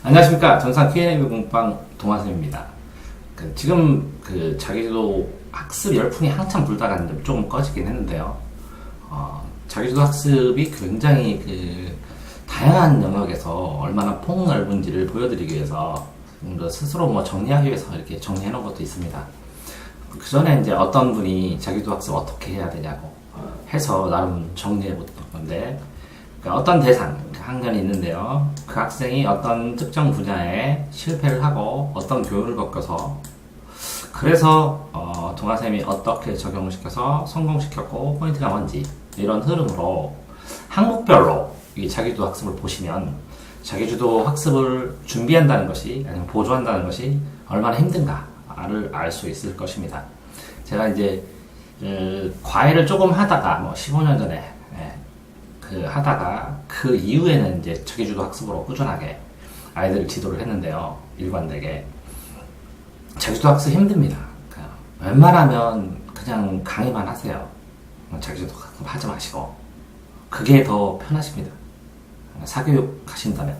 안녕하십니까. 전산 Q&A 공방 동화쌤입니다. 지금 자기주도 학습 열풍이 한참 불다가 조금 꺼지긴 했는데요. 자기주도 학습이 굉장히 다양한 영역에서 얼마나 폭넓은지를 보여드리기 위해서 좀 더 스스로 정리하기 위해서 이렇게 정리해 놓은 것도 있습니다. 그 전에 이제 어떤 분이 자기주도 학습 어떻게 해야 되냐고 해서 나름 정리해 본 건데, 어떤 대상, 학년이 있는데요. 그 학생이 어떤 특정 분야에 실패를 하고 어떤 교육을 겪어서 그래서 동아쌤이 어떻게 적용을 시켜서 성공시켰고 포인트가 뭔지 이런 흐름으로 항목별로 이 자기주도 학습을 보시면 자기주도 학습을 준비한다는 것이 아니면 보조한다는 것이 얼마나 힘든가를 알 수 있을 것입니다. 제가 이제 과외를 조금 하다가 15년 전에 하다가 그 이후에는 이제 자기주도 학습으로 꾸준하게 아이들을 지도를 했는데요. 일관되게. 자기주도 학습 힘듭니다. 웬만하면 그냥 강의만 하세요. 자기주도 학습 하지 마시고. 그게 더 편하십니다. 사교육 하신다면.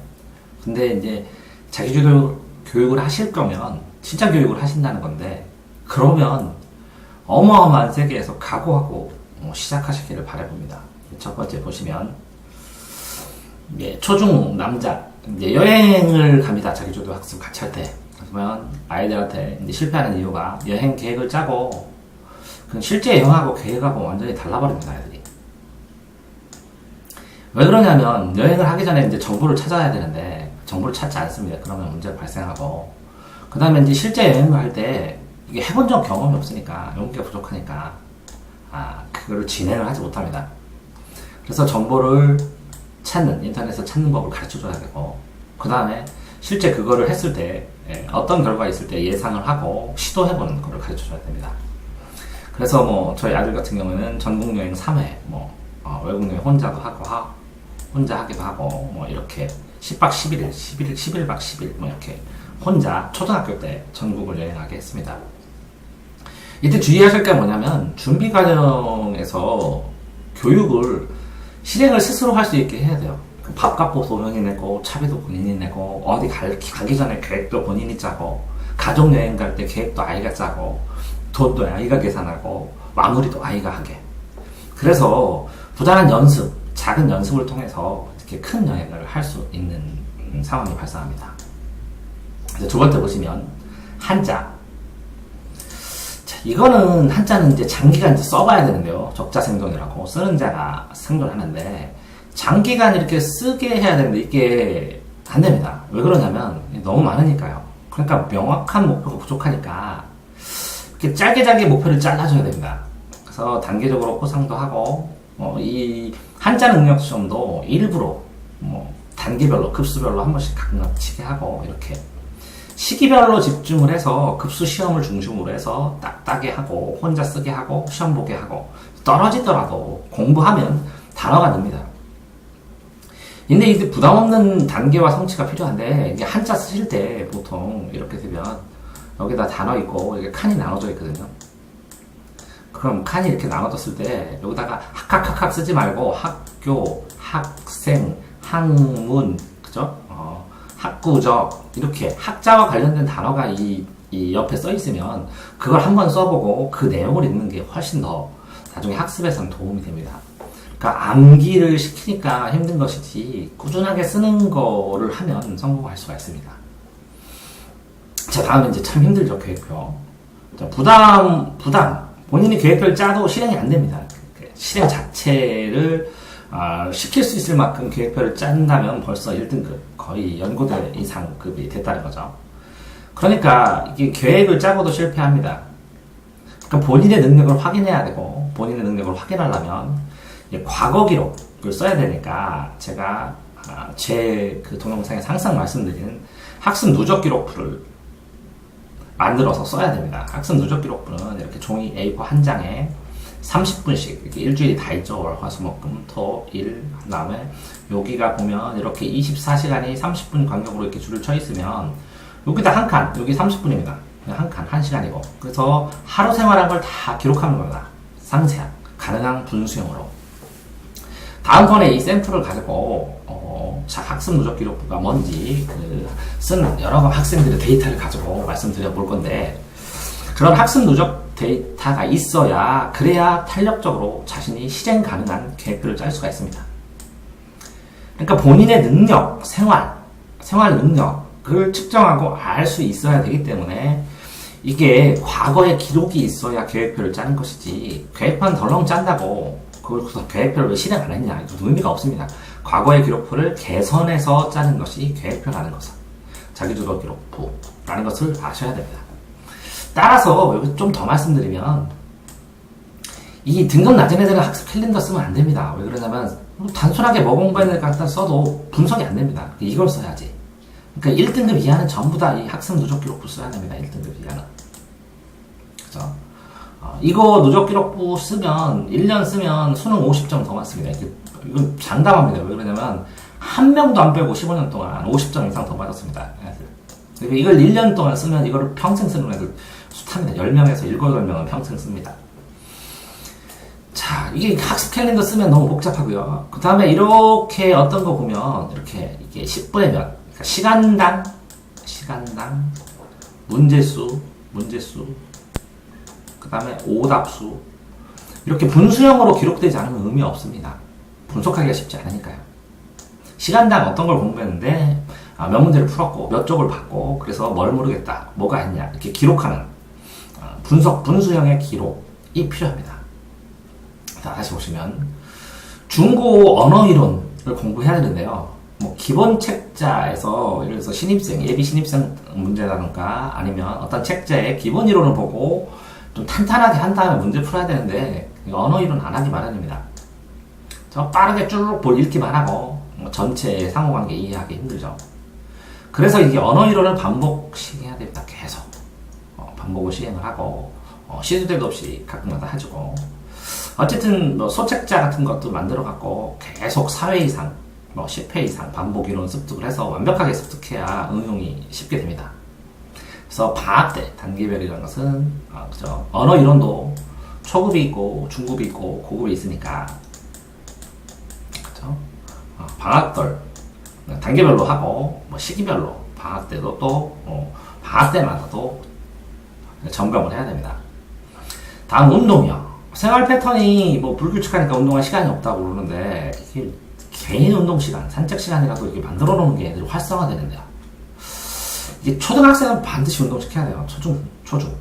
근데 이제 자기주도 교육을 하실 거면 진짜 교육을 하신다는 건데, 그러면 어마어마한 세계에서 각오하고 시작하시기를 바라봅니다. 첫 번째 보시면, 초중 남자, 여행을 갑니다. 자기주도 학습 같이 할 때. 그러면 아이들한테 이제 실패하는 이유가 여행 계획을 짜고, 실제 여행하고 계획하고 완전히 달라버립니다, 아이들이. 왜 그러냐면, 여행을 하기 전에 이제 정보를 찾아야 되는데, 정보를 찾지 않습니다. 그러면 문제가 발생하고, 그 다음에 이제 실제 여행을 할 때, 이게 해본 적 경험이 없으니까, 용기가 부족하니까, 그거를 진행을 하지 못합니다. 그래서 정보를 인터넷에서 찾는 법을 가르쳐 줘야 되고, 그 다음에 실제 그거를 했을 때, 어떤 결과가 있을 때 예상을 하고 시도해보는 거를 가르쳐 줘야 됩니다. 그래서 저희 아들 같은 경우는 전국여행 3회, 외국여행 혼자도 하고, 혼자 하기도 하고, 이렇게 10박 11일, 11박 10일, 이렇게 혼자 초등학교 때 전국을 여행하게 했습니다. 이때 주의하실 게 뭐냐면, 준비 과정에서 교육을 실행을 스스로 할 수 있게 해야 돼요. 밥값도 본인이 내고, 차비도 본인이 내고, 어디 가기 전에 계획도 본인이 짜고, 가족여행 갈 때 계획도 아이가 짜고, 돈도 아이가 계산하고, 마무리도 아이가 하게. 그래서 부단한 연습, 작은 연습을 통해서 이렇게 큰 여행을 할 수 있는 상황이 발생합니다. 이제 두 번째 보시면, 한자. 이거는 한자는 이제 장기간 이제 써봐야 되는데요. 적자 생존이라고 쓰는 자가 생존하는데, 장기간 이렇게 쓰게 해야 되는데 이게 안 됩니다. 왜 그러냐면 너무 많으니까요. 그러니까 명확한 목표가 부족하니까 이렇게 짧게 목표를 잘라줘야 됩니다. 그래서 단계적으로 포상도 하고, 이 한자 능력 시험도 일부러 단계별로 급수별로 한 번씩 가끔치게 하고, 이렇게 시기별로 집중을 해서 급수 시험을 중심으로 해서 딱딱하게 하고, 혼자 쓰게 하고, 시험 보게 하고, 떨어지더라도 공부하면 단어가 늡니다. 근데 이제 부담 없는 단계와 성취가 필요한데, 이게 한자 쓰실 때 보통 이렇게 되면 여기다 단어 있고 이렇게 칸이 나눠져 있거든요. 그럼 칸이 이렇게 나눠졌을 때 여기다가 학학학학 쓰지 말고 학교, 학생, 학문, 그죠? 학구적, 이렇게 학자와 관련된 단어가 이 옆에 써 있으면 그걸 한번 써보고 그 내용을 읽는 게 훨씬 더 나중에 학습에서는 도움이 됩니다. 그러니까 암기를 시키니까 힘든 것이지 꾸준하게 쓰는 거를 하면 성공할 수가 있습니다. 자, 다음에 이제 참 힘들죠, 계획표. 자, 부담. 본인이 계획표를 짜도 실행이 안 됩니다. 실행 자체를 시킬 수 있을 만큼 계획표를 짠다면 벌써 1등급, 거의 연고대 이상급이 됐다는 거죠. 그러니까 이게 계획을 짜고도 실패합니다. 그러니까 본인의 능력을 확인해야 되고, 본인의 능력을 확인하려면 과거 기록을 써야 되니까, 제가 제 동영상에서 항상 말씀드리는 학습 누적 기록부를 만들어서 써야 됩니다. 학습 누적 기록부는 이렇게 종이 A4 한 장에 30분씩, 이렇게 일주일이 다 있죠. 월, 화, 수, 목, 금, 토, 일. 그 다음에 여기가 보면 이렇게 24시간이 30분 간격으로 이렇게 줄을 쳐 있으면, 여기다 한 칸, 여기 30분입니다. 한 칸, 1시간이고. 그래서 하루 생활한 걸 다 기록하는 겁니다. 상세한, 가능한 분수형으로. 다음번에 이 샘플을 가지고, 자, 학습 누적 기록부가 뭔지, 쓴 여러 학생들의 데이터를 가지고 말씀드려 볼 건데, 그런 학습 누적 데이터가 있어야, 그래야 탄력적으로 자신이 실행 가능한 계획들을 짤 수가 있습니다. 그러니까 본인의 능력, 생활 능력을 측정하고 알 수 있어야 되기 때문에, 이게 과거의 기록이 있어야 계획표를 짜는 것이지, 계획표는 덜렁 짠다고 그걸 계획표를 왜 실행 안 했냐, 이것도 의미가 없습니다. 과거의 기록표를 개선해서 짜는 것이 계획표라는 것은, 자기주도 기록부라는 것을 아셔야 됩니다. 따라서 여기 좀 더 말씀드리면, 이 등급 낮은 애들은 학습 캘린더 쓰면 안 됩니다. 왜 그러냐면 단순하게 뭐 공부했는지 갖다 써도 분석이 안 됩니다. 이걸 써야지. 그러니까 1등급 이하는 전부 다 이 학습 누적 기록부 써야 됩니다. 1등급 이하는. 그죠? 이거 누적 기록부 쓰면 1년 쓰면 수능 50점 더 맞습니다. 이건 장담합니다. 왜 그러냐면 한 명도 안 빼고 15년 동안 50점 이상 더 맞았습니다. 애들. 이걸 1년 동안 쓰면 이거를 평생 쓰는 애들 숱합니다. 10명에서 7, 8명은 평생 씁니다. 자, 이게 학습 캘린더 쓰면 너무 복잡하고요. 그 다음에 이렇게 어떤 거 보면 이렇게 이게 10분의 몇, 그러니까 시간당 문제수, 그 다음에 오답수, 이렇게 분수형으로 기록되지 않으면 의미 없습니다. 분석하기가 쉽지 않으니까요. 시간당 어떤 걸 공부했는데 몇 문제를 풀었고 몇 쪽을 봤고 그래서 뭘 모르겠다, 뭐가 했냐, 이렇게 기록하는 분수형의 기록이 필요합니다. 자, 다시 보시면 중고 언어 이론을 공부해야 되는데요. 뭐 기본 책자에서 예를 들어서 예비 신입생 문제라든가 아니면 어떤 책자의 기본 이론을 보고 좀 탄탄하게 한 다음에 문제 풀어야 되는데, 언어 이론 안 하기 마련입니다. 저 빠르게 쭉 읽기만 하고 전체의 상호관계 이해하기 힘들죠. 그래서 이게 언어 이론을 반복 시행해야 됩니다. 계속 반복을 시행을 하고 시도 때도 없이 가끔가다 해주고, 어쨌든 뭐 소책자 같은 것도 만들어 갖고 계속 4회 이상 10회 이상 반복 이론 습득을 해서 완벽하게 습득해야 응용이 쉽게 됩니다. 그래서 방학 때 단계별이라는 것은 그죠? 언어 이론도 초급이 있고 중급이 있고 고급이 있으니까, 그죠? 방학별 단계별로 하고 뭐 시기별로 방학 때도 또 방학 때마다도 점검을 해야 됩니다. 다음 운동이요. 생활 패턴이 뭐 불규칙하니까 운동할 시간이 없다고 그러는데, 이게 개인 운동 시간, 산책 시간이라도 이렇게 만들어 놓는 게 애들이 활성화되는데요. 이게 초등학생은 반드시 운동시켜야 돼요. 초중.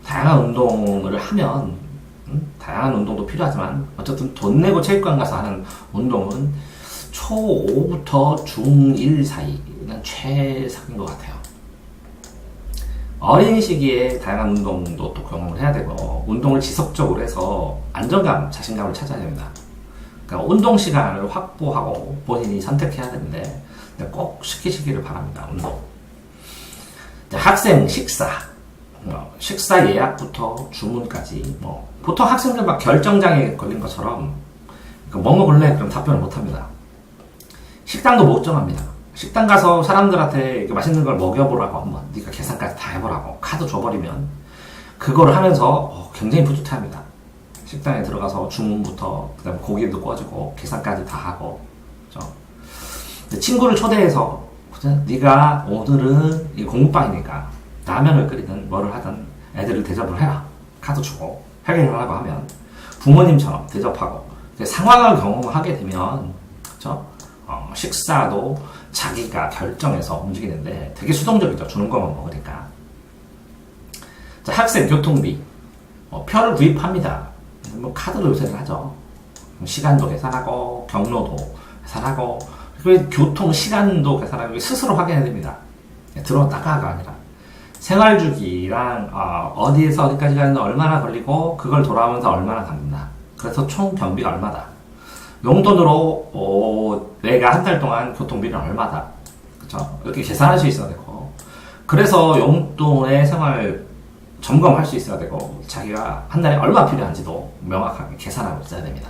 다양한 운동을 하면, 다양한 운동도 필요하지만, 어쨌든 돈 내고 체육관 가서 하는 운동은 초5부터 중1 사이는 최상인 것 같아요. 어린 시기에 다양한 운동도 또 경험을 해야 되고, 운동을 지속적으로 해서 안정감, 자신감을 찾아야 됩니다. 그러니까 운동 시간을 확보하고 본인이 선택해야 되는데, 꼭 시키시기를 바랍니다. 운동. 학생 식사 예약부터 주문까지, 보통 학생들 막 결정장애 걸린 것처럼 뭐 먹을래? 그럼 답변을 못 합니다. 식당도 못 정합니다. 식당 가서 사람들한테 맛있는 걸 먹여보라고 한번, 네가 계산까지 다 해보라고 카드 줘버리면 그거를 하면서 굉장히 뿌듯해합니다. 식당에 들어가서 주문부터 그다음에 고기도 구워주고 계산까지 다 하고, 그렇죠? 친구를 초대해서, 그죠? 네가 오늘은 공부방이니까 라면을 끓이든 뭐를 하든 애들을 대접을 해라, 카드 주고 해결을 하라고 하면 부모님처럼 대접하고 상황을 경험하게 되면, 그렇죠? 식사도 자기가 결정해서 움직이는데 되게 수동적이죠. 주는 것만 먹으니까. 자, 학생 교통비. 표를 구입합니다. 카드로 요새는 하죠. 시간도 계산하고, 경로도 계산하고, 그리고 교통 시간도 계산하고, 스스로 확인해야 됩니다. 들어왔다가가 아니라. 생활주기랑, 어디에서 어디까지 가는데 얼마나 걸리고, 그걸 돌아오면서 얼마나 잡는다. 그래서 총 경비가 얼마다. 용돈으로 내가 한 달 동안 교통비는 얼마다, 그렇죠? 이렇게 계산할 수 있어야 되고, 그래서 용돈의 생활 점검할 수 있어야 되고, 자기가 한 달에 얼마 필요한지도 명확하게 계산하고 있어야 됩니다.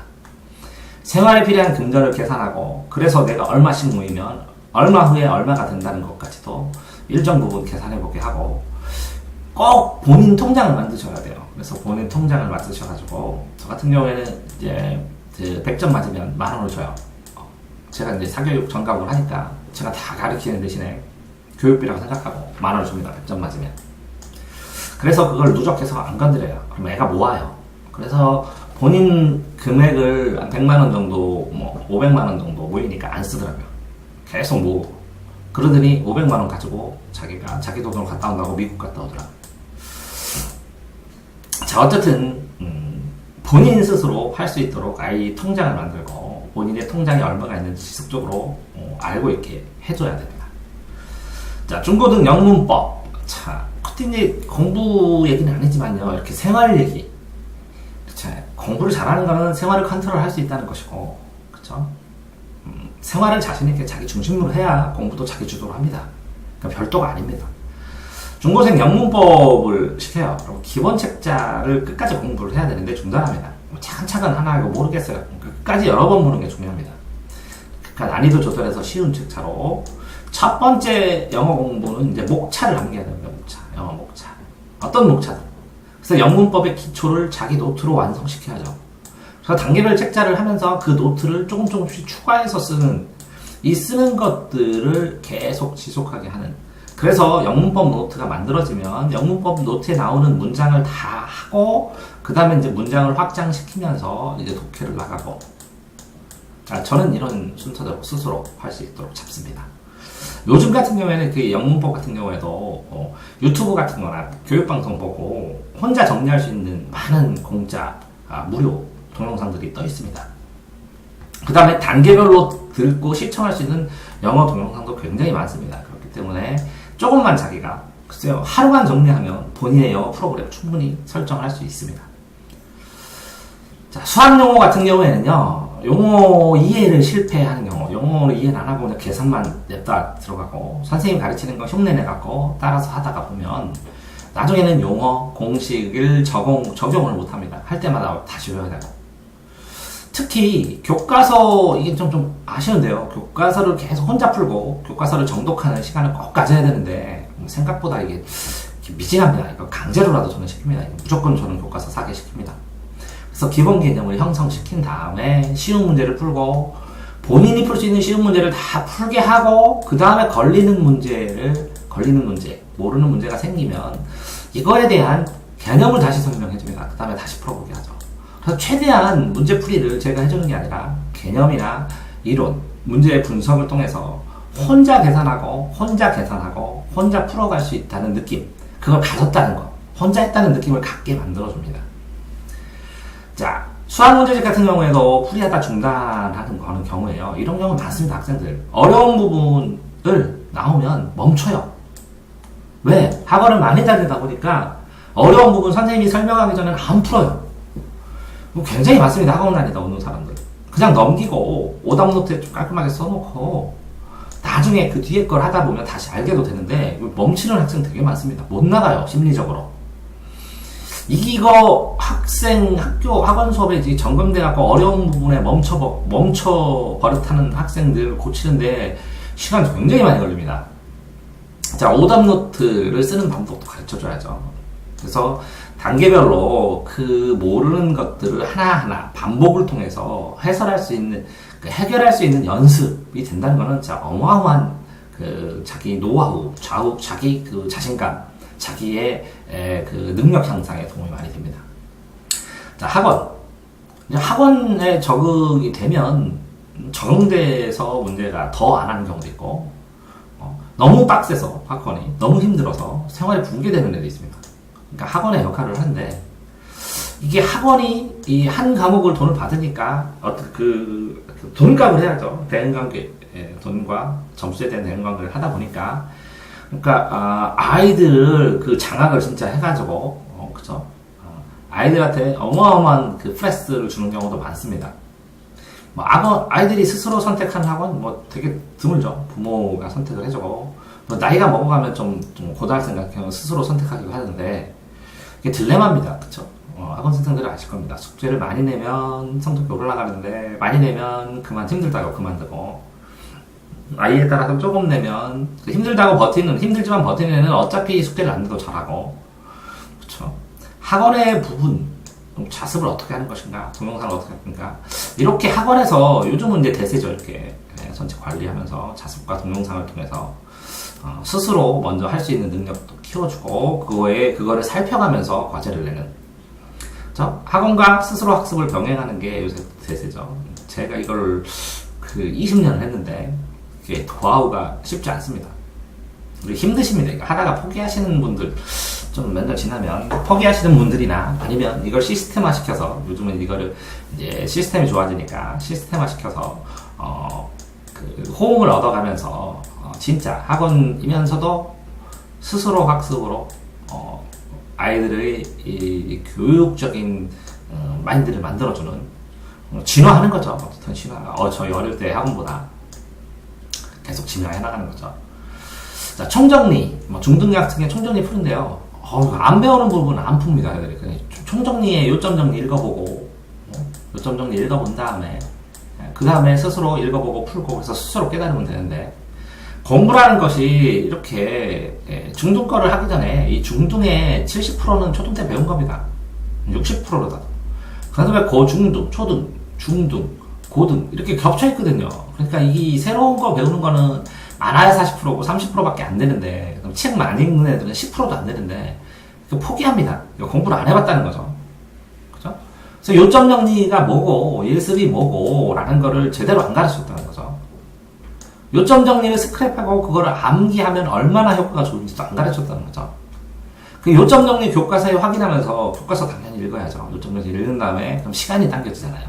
생활에 필요한 금전을 계산하고, 그래서 내가 얼마씩 모이면 얼마 후에 얼마가 된다는 것까지도 일정 부분 계산해보게 하고, 꼭 본인 통장을 만드셔야 돼요. 그래서 본인 통장을 만드셔가지고, 저 같은 경우에는 이제 100점 맞으면 10,000원을 줘요. 제가 이제 사교육 전가를 하니까 제가 다 가르치는 대신에 교육비라고 생각하고 10,000원을 줍니다. 100점 맞으면. 그래서 그걸 누적해서 안 건드려요. 그럼 애가 모아요. 그래서 본인 금액을 한 100만원 정도, 뭐 500만원 정도 모이니까 안 쓰더라고요. 계속 모으고. 그러더니 500만원 가지고 자기 돈으로 갔다 온다고 미국 갔다 오더라. 자, 어쨌든 본인 스스로 할 수 있도록 아이 통장을 만들고 본인의 통장에 얼마가 있는지 지속적으로 알고 이렇게 해줘야 됩니다. 자, 중고등 영문법. 자, 이제 공부 얘기는 아니지만요, 이렇게 생활 얘기. 자, 공부를 잘하는 거는 생활을 컨트롤할 수 있다는 것이고, 그쵸? 생활을 자신있게 자기 중심으로 해야 공부도 자기 주도로 합니다. 그러니까 별도가 아닙니다. 중고생 영문법을 시켜요. 그리고 기본 책자를 끝까지 공부를 해야 되는데 중단합니다. 차근차근 하나 이거 모르겠어요. 끝까지 여러 번 보는 게 중요합니다. 그러니까 난이도 조절해서 쉬운 책자로. 첫 번째 영어 공부는 이제 목차를 남겨야 됩니다. 영어 목차. 어떤 목차든. 그래서 영문법의 기초를 자기 노트로 완성시켜야죠. 그래서 단계별 책자를 하면서 그 노트를 조금씩 추가해서 쓰는 것들을 계속 지속하게 하는. 그래서 영문법 노트가 만들어지면 영문법 노트에 나오는 문장을 다 하고, 그 다음에 이제 문장을 확장시키면서 이제 독해를 나가고. 저는 이런 순서대로 스스로 할 수 있도록 잡습니다. 요즘 같은 경우에는 그 영문법 같은 경우에도 유튜브 같은 거나 교육방송 보고 혼자 정리할 수 있는 많은 공짜, 무료 동영상들이 떠 있습니다. 그 다음에 단계별로 듣고 시청할 수 있는 영어 동영상도 굉장히 많습니다. 그렇기 때문에 조금만 자기가, 글쎄요, 하루만 정리하면 본인의 영어 프로그램 충분히 설정할 수 있습니다. 자, 수학 용어 같은 경우에는요, 용어 이해를 실패하는 경우, 영어를 이해를 안 하고 그냥 계산만 냅다 들어가고, 선생님이 가르치는 거 흉내 내갖고 따라서 하다가 보면, 나중에는 용어, 공식을 적용을 못 합니다. 할 때마다 다시 외워야 되고. 특히, 교과서, 이게 좀 아쉬운데요. 교과서를 계속 혼자 풀고, 교과서를 정독하는 시간을 꼭 가져야 되는데, 생각보다 이게 미진합니다. 이거 강제로라도 저는 시킵니다. 무조건 저는 교과서 사게 시킵니다. 그래서 기본 개념을 형성시킨 다음에 쉬운 문제를 풀고, 본인이 풀 수 있는 쉬운 문제를 다 풀게 하고, 그 다음에 걸리는 문제, 모르는 문제가 생기면 이거에 대한 개념을 다시 설명해줍니다. 그 다음에 다시 풀어보게 하죠. 그래서 최대한 문제풀이를 제가 해주는 게 아니라 개념이나 이론, 문제의 분석을 통해서 혼자 계산하고 혼자 풀어갈 수 있다는 느낌, 그걸 가졌다는 거, 혼자 했다는 느낌을 갖게 만들어줍니다. 자, 수학 문제집 같은 경우에도 풀이하다 중단하는 경우에요. 이런 경우 많습니다. 학생들 어려운 부분을 나오면 멈춰요. 왜? 학원을 많이 다니다 보니까 어려운 부분 선생님이 설명하기 전에는 안 풀어요. 굉장히 많습니다. 학원 다니다 오는 사람들 그냥 넘기고 오답노트에 좀 깔끔하게 써놓고 나중에 그 뒤에 걸 하다 보면 다시 알게도 되는데, 멈추는 학생 되게 많습니다. 못 나가요, 심리적으로. 이거 학원 수업에 이제 점검돼갖고 어려운 부분에 멈춰 버릇하는 학생들 고치는데 시간 굉장히 많이 걸립니다. 자, 오답노트를 쓰는 방법도 가르쳐 줘야죠. 그래서 단계별로 그 모르는 것들을 하나하나 반복을 통해서 해결할 수 있는 연습이 된다는 거는 진짜 어마어마한 그 자기 노하우, 자기 그 자신감, 자기의 그 능력 향상에 도움이 많이 됩니다. 자, 학원에 적응이 되면 적응돼서 문제가 더 안 하는 경우도 있고, 너무 빡세서 학원이 너무 힘들어서 생활이 붕괴되는 애도 있습니다. 그러니까 학원의 역할을 하는데, 이게 학원이 이 한 과목을 돈을 받으니까 그 돈값을 해야죠. 대응관계, 돈과 점수에 대한 대응관계를 하다 보니까, 그러니까 아이들 그 장악을 진짜 해가지고 그쵸? 아이들한테 어마어마한 그 프레스를 주는 경우도 많습니다. 뭐 아이들이 스스로 선택한 학원 뭐 되게 드물죠. 부모가 선택을 해주고, 뭐 나이가 먹어가면 좀 고등학생 같은 경우는 스스로 선택하기도 하는데, 이게 딜레마입니다. 그쵸? 학원 선생들은 아실 겁니다. 숙제를 많이 내면 성적이 올라가는데, 많이 내면 힘들다고 그만두고, 아이에 따라서 조금 내면 힘들지만 버티는 애는 어차피 숙제를 안 내도 잘하고, 그쵸? 학원의 부분, 자습을 어떻게 하는 것인가, 동영상을 어떻게 하는가, 이렇게 학원에서 요즘은 이제 대세죠. 이렇게 전체 관리하면서 자습과 동영상을 통해서 스스로 먼저 할 수 있는 능력도 키워주고 그거를 살펴가면서 과제를 내는 학원과 스스로 학습을 병행하는 게 요새 대세죠. 제가 이걸 20년을 했는데 이게 노하우가 쉽지 않습니다. 우리 힘드십니다. 이거 하다가 포기하시는 분들 좀 몇 년 지나면 포기하시는 분들이나 아니면 이걸 시스템화 시켜서 요즘은 이거를 이제 시스템이 좋아지니까 시스템화 시켜서 호응을 얻어가면서 진짜 학원이면서도 스스로 학습으로 아이들의 이 교육적인 마인드를 만들어주는 진화하는 거죠. 어쨌든 진화. 저희 어릴 때 학원보다 계속 진화해 나가는 거죠. 자, 총정리, 중등교 같은 경우 총정리 푸는데요. 안 배우는 부분은 안 풉니다. 애들이. 총정리의 요점 정리 읽어보고, 요점 정리 읽어본 다음에, 그 다음에 스스로 읽어보고 풀고, 그래서 스스로 깨달으면 되는데, 공부라는 것이 이렇게 중등 거를 하기 전에 이 중등의 70%는 초등 때 배운 겁니다. 60%다. 그 다음에 고중등, 초등, 중등, 고등 이렇게 겹쳐 있거든요. 그러니까 이 새로운 거 배우는 거는 많아야 40%고 30%밖에 안 되는데 책 많이 읽는 애들은 10%도 안 되는데 포기합니다. 공부를 안 해봤다는 거죠. 그죠? 그래서 요점 정리가 뭐고 예습이 뭐고 라는 거를 제대로 안 가르쳤다는 거죠. 요점 정리를 스크랩하고 그거를 암기하면 얼마나 효과가 좋은지도 안 가르쳤다는 거죠. 그 요점 정리 교과서에 확인하면서 교과서 당연히 읽어야죠. 요점 정리 읽은 다음에 그럼 시간이 당겨지잖아요.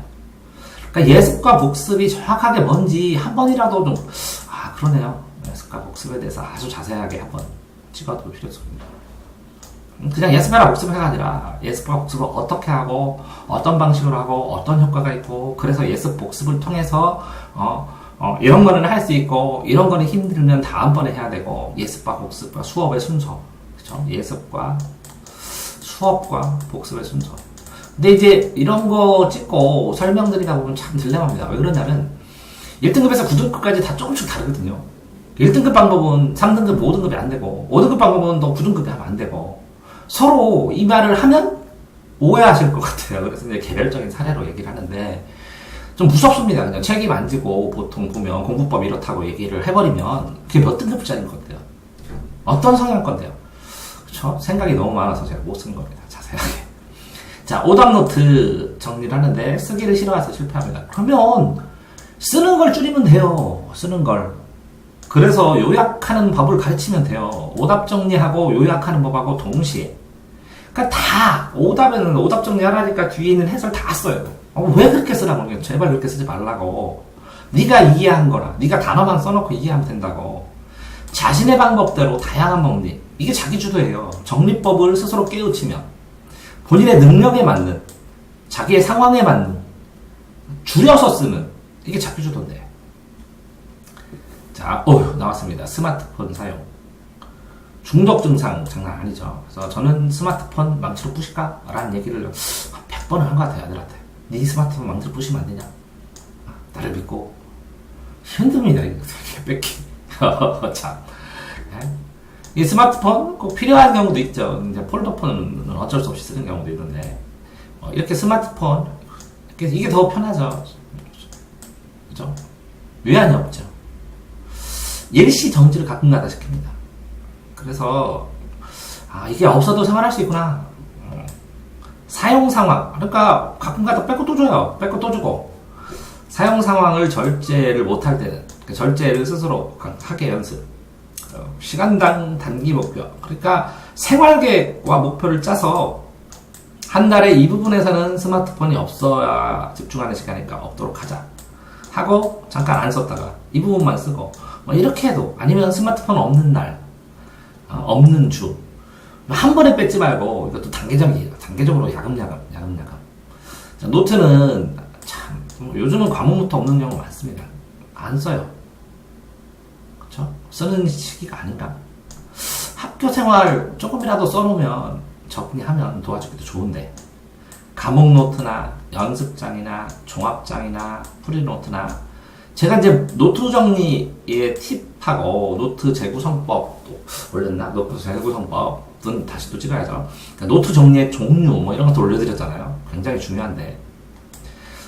그러니까 예습과 복습이 정확하게 뭔지 한 번이라도 좀 그러네요. 예습과 복습에 대해서 아주 자세하게 한번 찍어둘 필요가 있습니다. 그냥 예습해라 복습해가 아니라 예습과 복습을 어떻게 하고 어떤 방식으로 하고 어떤 효과가 있고 그래서 예습 복습을 통해서 이런 거는 할 수 있고 이런 거는 힘들면 다음번에 해야 되고 예습과 복습과 수업의 순서 그렇죠? 예습과 수업과 복습의 순서. 근데 이제 이런 거 찍고 설명드리다 보면 참 딜레마입니다. 왜 그러냐면 1등급에서 9등급까지 다 조금씩 다르거든요. 1등급 방법은 3등급, 5등급이 안 되고 5등급 방법은 또 9등급이 하면 안 되고 서로 이 말을 하면 오해하실 것 같아요. 그래서 이제 개별적인 사례로 얘기를 하는데 좀 무섭습니다. 그냥 책임 안 지고 보통 보면 공부법 이렇다고 얘기를 해버리면 그게 몇 등급짜리인 건데요. 어떤 성향 건데요. 그쵸? 생각이 너무 많아서 제가 못 쓴 겁니다. 자세하게. 자, 오답노트 정리를 하는데 쓰기를 싫어해서 실패합니다. 그러면 쓰는 걸 줄이면 돼요. 쓰는 걸. 그래서 요약하는 법을 가르치면 돼요. 오답 정리하고 요약하는 법하고 동시에. 그러니까 다 오답에는 오답 정리하라니까 뒤에 있는 해설 다 써요. 왜 그렇게 쓰라고 그러냐. 제발 그렇게 쓰지 말라고. 네가 이해한 거라. 네가 단어만 써놓고 이해하면 된다고. 자신의 방법대로 다양한 정리. 이게 자기 주도예요. 정리법을 스스로 깨우치면 본인의 능력에 맞는 자기의 상황에 맞는 줄여서 쓰는 이게 자기 주도인데. 자, 나왔습니다. 스마트폰 사용. 중독 증상 장난 아니죠. 그래서 저는 스마트폰 망치로 부실까? 라는 얘기를 100번을 한 것 같아요, 아들한테. 네 스마트폰 망치로 부시면 안 되냐? 나를 믿고. 힘듭니다, 이거 뺏기. 참. 이 스마트폰 꼭 필요한 경우도 있죠. 이제 폴더폰은 어쩔 수 없이 쓰는 경우도 있는데, 이렇게 스마트폰, 이게 더 편하죠. 그죠? 외환이 없죠. 일시 정지를 가끔가다 시킵니다. 그래서 이게 없어도 생활할 수 있구나. 사용 상황 그러니까 가끔가다 뺏고 또 줘요. 뺏고 또 주고 사용 상황을 절제를 못할 때는 절제를 스스로 하게 연습. 시간당 단기 목표 그러니까 생활계획과 목표를 짜서 한 달에 이 부분에서는 스마트폰이 없어야 집중하는 시간이니까 없도록 하자 하고 잠깐 안 썼다가 이 부분만 쓰고 이렇게 해도 아니면 스마트폰 없는 날 없는 주 한 번에 뺏지 말고 이것도 단계적으로 야금야금 자, 노트는 참 요즘은 과목부터 없는 경우 많습니다. 안 써요. 그쵸? 쓰는 시기가 아닌가. 학교 생활 조금이라도 써놓으면 정리하면 도와주기도 좋은데 과목 노트나 연습장이나 종합장이나 프리노트나 제가 이제 노트 정리의 팁하고 노트 재구성법도 올렸나? 노트 재구성법은 다시 또 찍어야죠. 그러니까 노트 정리의 종류 이런 것도 올려드렸잖아요. 굉장히 중요한데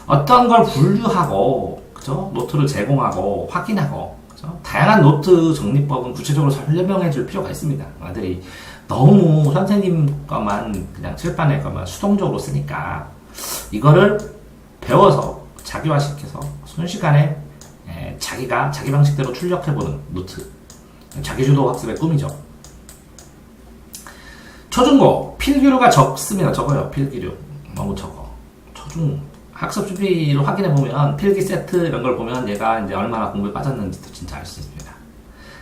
어떤 걸 분류하고 그죠? 노트를 제공하고 확인하고 그죠? 그렇죠? 다양한 노트 정리법은 구체적으로 설명해 줄 필요가 있습니다. 아들이 너무 선생님 것만 그냥 칠판에 것만 수동적으로 쓰니까 이거를 배워서 자기화시켜서 순식간에 자기가 자기 방식대로 출력해보는 노트, 자기주도 학습의 꿈이죠. 초중고 필기류가 적어요. 필기류 너무 적어. 초중 학습 준비를 확인해보면 필기 세트 이런 걸 보면 얘가 이제 얼마나 공부에 빠졌는지도 진짜 알 수 있습니다.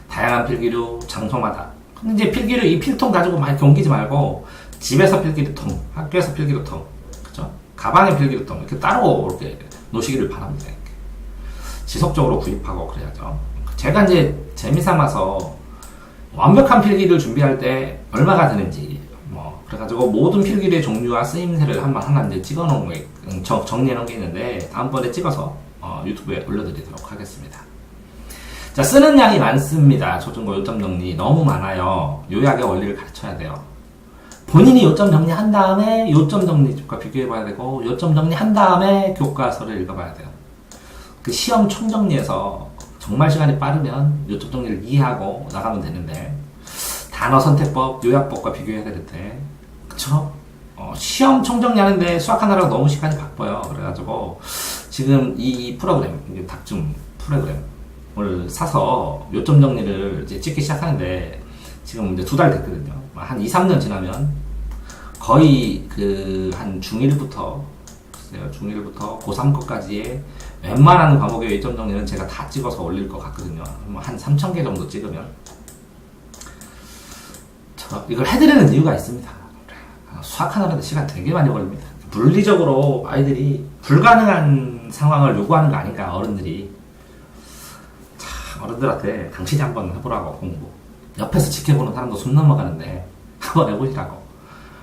다양한 필기류 장소마다. 근데 이제 필기류 이 필통 가지고 많이 옮기지 말고 집에서 필기류통, 학교에서 필기류통, 그죠? 가방에 필기류통 이렇게 따로 이렇게 놓으시기를 바랍니다. 이렇게. 지속적으로 구입하고 그래야죠. 제가 이제 재미삼아서 완벽한 필기를 준비할 때 얼마가 드는지 그래가지고 모든 필기류의 종류와 쓰임새를 하나 이제 찍어놓은 게 정리해놓은 게 있는데 다음번에 찍어서 유튜브에 올려드리도록 하겠습니다. 자, 쓰는 양이 많습니다. 초중고 요점 정리 너무 많아요. 요약의 원리를 가르쳐야 돼요. 본인이 요점 정리한 다음에 요점 정리집과 비교해봐야 되고 요점 정리한 다음에 교과서를 읽어봐야 돼요. 그 시험 총정리에서 정말 시간이 빠르면 요점 정리를 이해하고 나가면 되는데 단어 선택법, 요약법과 비교해야 되는데 그쵸? 시험 총정리하는데 수학하느라고 너무 시간이 바빠요. 그래가지고 지금 이 프로그램, 닥줌 프로그램을 사서 요점 정리를 이제 찍기 시작하는데 지금 이제 2달 됐거든요. 한 2, 3년 지나면 거의 한 중1부터 고3 거까지의 웬만한 과목의 요점 정리는 제가 다 찍어서 올릴 것 같거든요. 한 3,000개 정도 찍으면 이걸 해드리는 이유가 있습니다. 수학하느라도 시간 되게 많이 걸립니다. 물리적으로 아이들이 불가능한 상황을 요구하는 거 아닌가, 어른들이. 자, 어른들한테 당신이 한번 해보라고, 공부. 옆에서 지켜보는 사람도 숨 넘어가는데 한번 해보시라고.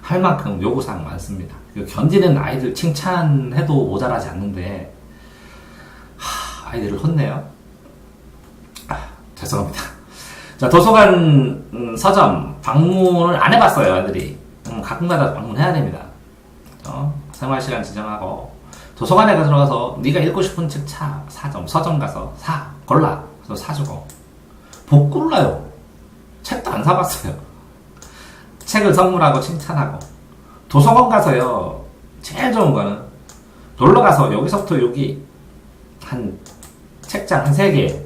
할 만큼 요구사항 많습니다. 견디는 아이들 칭찬해도 모자라지 않는데 아이들을 혼내요. 죄송합니다. 자, 도서관 서점 방문을 안 해봤어요, 애들이. 가끔가다 방문해야 됩니다. 생활시간 지정하고 도서관에 들어가서 네가 읽고 싶은 책 서점 가서 골라. 그래서 사주고 못 골라요. 책도 안 사봤어요. 책을 선물하고 칭찬하고 도서관 가서요, 제일 좋은 거는 놀러가서 여기서부터 여기 한 책장 한 3개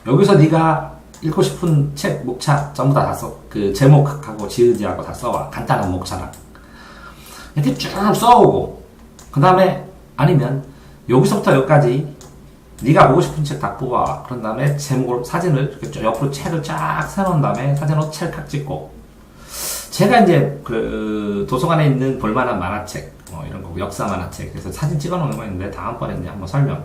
여기서 네가 읽고 싶은 책 목차 전부 다 써. 그 제목하고 지으지하고 다 써와. 간단한 목차랑 이렇게 쭉 써오고 그 다음에 아니면 여기서부터 여기까지 네가 보고 싶은 책 다 뽑아와. 그런 다음에 제목을 사진을 이렇게 쭉 옆으로 책을 쫙 세놓은 다음에 사진으로 찰칵 찍고 제가 이제 그 도서관에 있는 볼만한 만화책 이런 거 역사 만화책 그래서 사진 찍어 놓는 거 있는데 다음번에 이제 한번 설명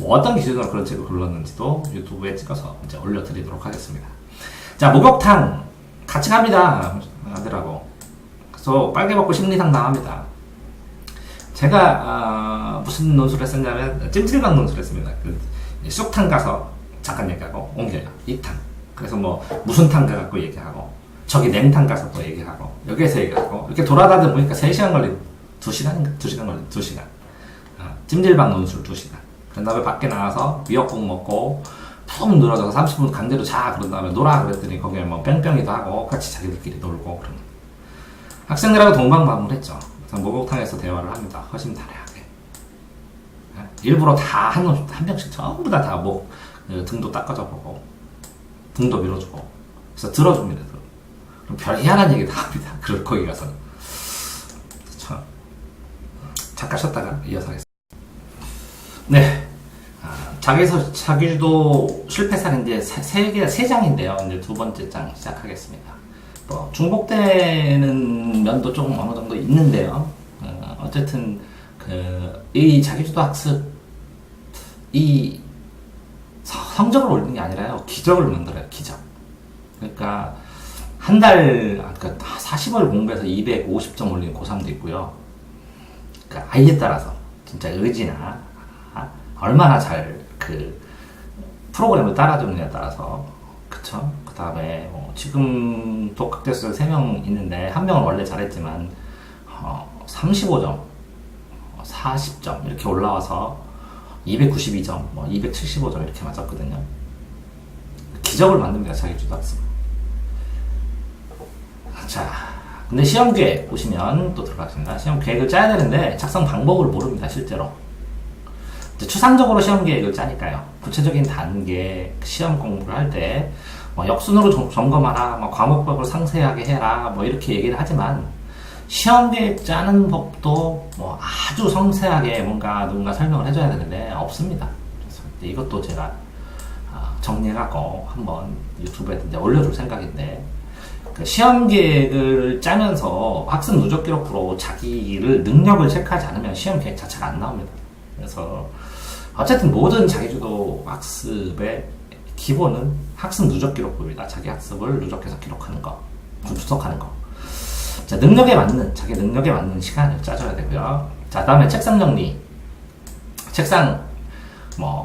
어떤 기준으로 그런 책을 골랐는지도 유튜브에 찍어서 이제 올려드리도록 하겠습니다. 자, 목욕탕 같이 갑니다, 아들하고. 그래서 빨개벗고 심리상 나갑니다. 제가 무슨 논술을 했었냐면 찜질방 논술을 했습니다. 쑥탕 가서 잠깐 얘기하고 옮겨요. 이탕. 그래서 무슨 탕 가갖고 얘기하고 저기 냉탕 가서 또 얘기하고 여기에서 얘기하고 이렇게 돌아다니다 보니까 3시간 걸린 2시간인가? 2시간 걸린 2시간. 찜질방 논술 2시간. 그런 다음에 밖에 나가서 미역국 먹고 푹 늘어져서 30분 강제로 자. 그런 다음에 놀아 그랬더니 거기에 뺑뺑이도 하고 같이 자기들끼리 놀고 그런 학생들하고 동방방문했죠. 그래서 목욕탕에서 대화를 합니다. 허심탄회하게. 일부러 다 한 병씩 전부 다 등도 닦아줘 보고 등도 밀어주고 그래서 들어줍니다. 그럼 별 희한한 얘기 다 합니다. 그럴 거기 가서는. 잠깐 쉬었다가 이어서 하겠습니다. 네. 자기주도 실패사는 이제 3장인데요. 이제 2번째 장 시작하겠습니다. 중복되는 면도 조금 어느 정도 있는데요. 어쨌든, 이 자기주도 학습, 이 성적을 올리는 게 아니라요. 기적을 만들어요. 기적. 그러니까, 그러니까 40월 공부해서 250점 올리는 고3도 있고요. 그러니까 아이에 따라서, 진짜 의지나, 얼마나 잘 프로그램을 따라주느냐에 따라서, 그쵸? 그 다음에, 지금 독학대수가 3명 있는데, 1명은 원래 잘했지만, 35점, 40점, 이렇게 올라와서, 292점, 뭐 275점 이렇게 맞았거든요. 기적을 만듭니다, 자기주도 학습. 자, 근데 시험 계획 보시면 또 들어가겠습니다. 시험 계획을 짜야 되는데 작성 방법을 모릅니다, 실제로. 이제 추상적으로 시험 계획을 짜니까요. 구체적인 단계, 시험 공부를 할 때, 뭐 역순으로 점검하라, 뭐 과목별로 상세하게 해라, 뭐 이렇게 얘기를 하지만, 시험 계획 짜는 법도 뭐 아주 섬세하게 뭔가 누군가 설명을 해줘야 되는데, 없습니다. 그래서 이것도 제가 정리해갖고 한번 유튜브에 이제 올려줄 생각인데, 그 시험 계획을 짜면서 학습 누적 기록부로 자기를 능력을 체크하지 않으면 시험 계획 자체가 안 나옵니다. 그래서 어쨌든 모든 자기주도 학습의 기본은 학습 누적 기록부입니다. 자기 학습을 누적해서 기록하는 거, 분석하는 거. 자, 자기 능력에 맞는 시간을 짜줘야 되고요. 자, 다음에 책상 정리. 책상,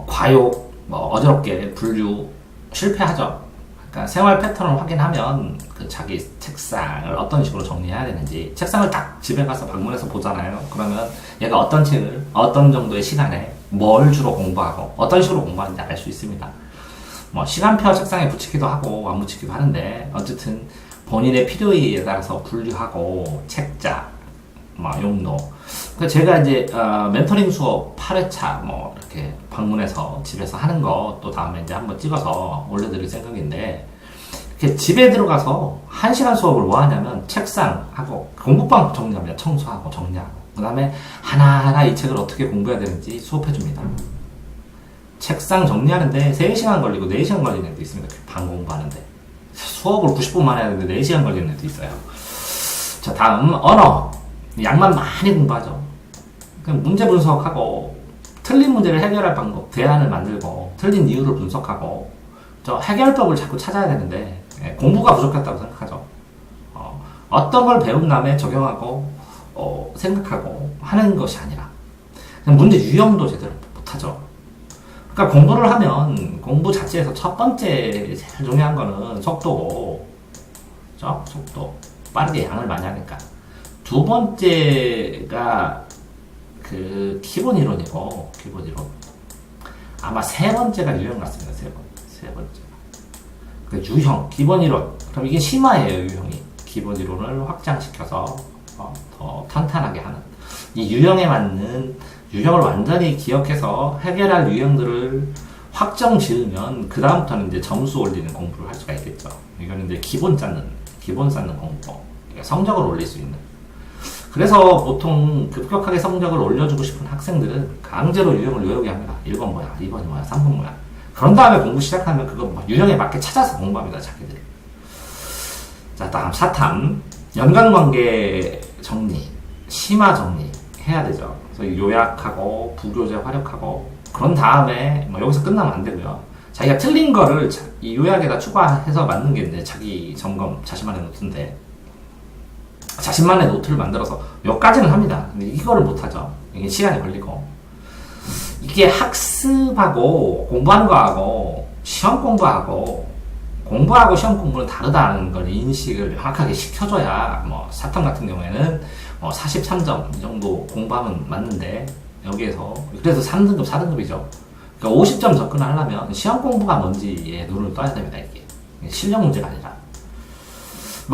과욕, 어지럽게 분류 실패하죠. 그러니까 생활 패턴을 확인하면 그 자기 책상을 어떤 식으로 정리해야 되는지, 책상을 딱 집에 가서 방문해서 보잖아요. 그러면 얘가 어떤 책을 어떤 정도의 시간에 뭘 주로 공부하고 어떤 식으로 공부하는지 알 수 있습니다. 시간표 책상에 붙이기도 하고 안 붙이기도 하는데, 어쨌든 본인의 필요에 따라서 분류하고 책자, 용도. 그러니까 제가 이제 멘토링 수업 8회차 이렇게 방문해서 집에서 하는 거 또 다음에 이제 한번 찍어서 올려드릴 생각인데, 이렇게 집에 들어가서 1시간 수업을 뭐 하냐면 책상하고 공부방 정리합니다. 청소하고 정리하고. 그 다음에 하나하나 이 책을 어떻게 공부해야 되는지 수업해줍니다. 책상 정리하는데 3시간 걸리고 4시간 걸리는 애도 있습니다. 방 공부하는데. 수업을 90분만 해야 되는데 4시간 걸리는 애도 있어요. 자, 다음 언어. 양만 많이 공부하죠. 그냥 문제 분석하고 틀린 문제를 해결할 방법, 대안을 만들고 틀린 이유를 분석하고 해결법을 자꾸 찾아야 되는데 공부가 부족했다고 생각하죠. 어떤 걸 배운 다음에 적용하고 생각하고 하는 것이 아니라 그냥 문제 유형도 제대로 못하죠. 그러니까 공부를 하면 공부 자체에서 첫 번째 제일 중요한 거는 속도고, 그렇죠? 속도, 빠르게 양을 많이 하니까. 두 번째가 그 기본 이론이고, 기본 이론. 아마 세 번째가 유형 같습니다. 세 번째가. 그 유형, 기본 이론. 그럼 이게 심화예요, 유형이. 기본 이론을 확장시켜서 더 탄탄하게 하는. 이 유형에 맞는, 유형을 완전히 기억해서 해결할 유형들을 확정 지으면 그 다음부터는 이제 점수 올리는 공부를 할 수가 있겠죠. 이거는 이제 기본 쌓는 공부. 성적을 올릴 수 있는. 그래서 보통 급격하게 성적을 올려주고 싶은 학생들은 강제로 유형을 외우게 합니다. 1번 뭐야, 2번이 뭐야, 3번 뭐야. 그런 다음에 공부 시작하면 그거 유형에 맞게 찾아서 공부합니다, 자기들. 자, 다음 사탐. 연관관계 정리, 심화 정리 해야 되죠. 그래서 요약하고 부교재 활용하고, 그런 다음에 여기서 끝나면 안 되고요. 자기가 틀린 거를 이 요약에다 추가해서 만든 게 이제 자기 점검, 자신만의 노트인데, 자신만의 노트를 만들어서 여기까지는 합니다. 근데 이거를 못하죠. 이게 시간이 걸리고. 이게 학습하고 공부하는 거하고 시험 공부하고 시험 공부는 다르다는 걸 인식을 정확하게 시켜줘야, 사탐 같은 경우에는 43점 이 정도 공부하면 맞는데, 여기에서 그래서 3등급, 4등급이죠. 그러니까 50점 접근을 하려면 시험 공부가 뭔지에 눈을 떠야 됩니다. 이게 실력 문제가 아니라.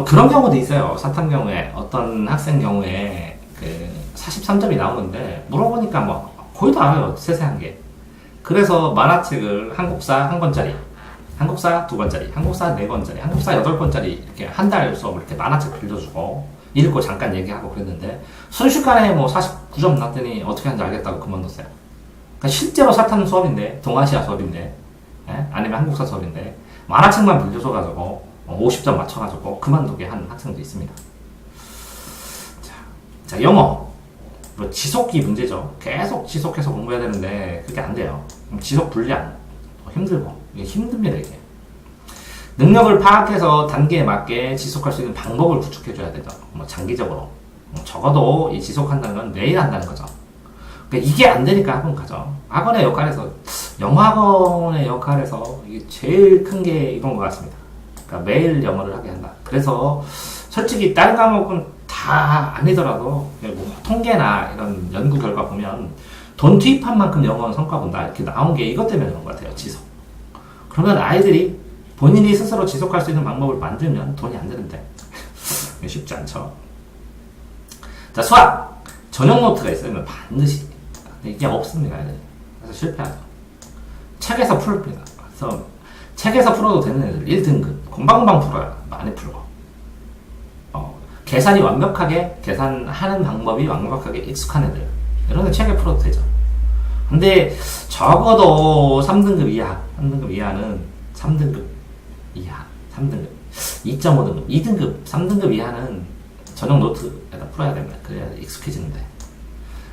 그런 경우도 있어요. 사탐 경우에 어떤 학생 경우에 그 43점이 나오는데 물어보니까 거의 다 알아요. 세세한 게. 그래서 만화책을 한국사 1권짜리, 한국사 2권짜리, 한국사 4권짜리, 한국사 8권짜리 이렇게 한 달 수업을 이렇게 만화책 빌려주고 읽고 잠깐 얘기하고 그랬는데, 순식간에 49점 났더니 어떻게 하는지 알겠다고 그만뒀어요. 그러니까 실제로 사탐 수업인데, 동아시아 수업인데, 아니면 한국사 수업인데 만화책만 빌려줘가지고 50점 맞춰가지고 그만두게 하는 학생도 있습니다. 자, 영어. 지속이 문제죠. 계속 지속해서 공부해야 되는데 그게 안 돼요. 지속 불량 힘들고, 이게 힘듭니다. 이게 능력을 파악해서 단계에 맞게 지속할 수 있는 방법을 구축해줘야 되죠. 장기적으로. 적어도 이 지속한다는 건 매일 한다는 거죠. 그러니까 이게 안 되니까 학원 가죠. 학원의 역할에서, 영어학원의 역할에서 이게 제일 큰 게 이건 것 같습니다. 그러니까 매일 영어를 하게 한다. 그래서 솔직히 다른 과목은 다 아니더라도 통계나 이런 연구 결과 보면 돈 투입한 만큼 영어 성과 본다. 이렇게 나온 게 이것 때문에 그런 것 같아요. 지속. 그러면 아이들이 본인이 스스로 지속할 수 있는 방법을 만들면 돈이 안 드는데. 쉽지 않죠. 자, 수학! 전용 노트가 있으면 반드시. 이게 없습니다. 그래서 실패하죠. 책에서 풀립니다. 그래서 책에서 풀어도 되는 애들 1등급. 금방금방 풀어요. 많이 풀고. 계산이 완벽하게, 계산하는 방법이 완벽하게 익숙한 애들. 이런 애 책에 풀어도 되죠. 근데 적어도 3등급 이하, 3등급 이하는 3등급 이하, 3등급, 2.5등급, 2등급, 3등급 이하는 전용 노트에다 풀어야 됩니다. 그래야 익숙해지는데.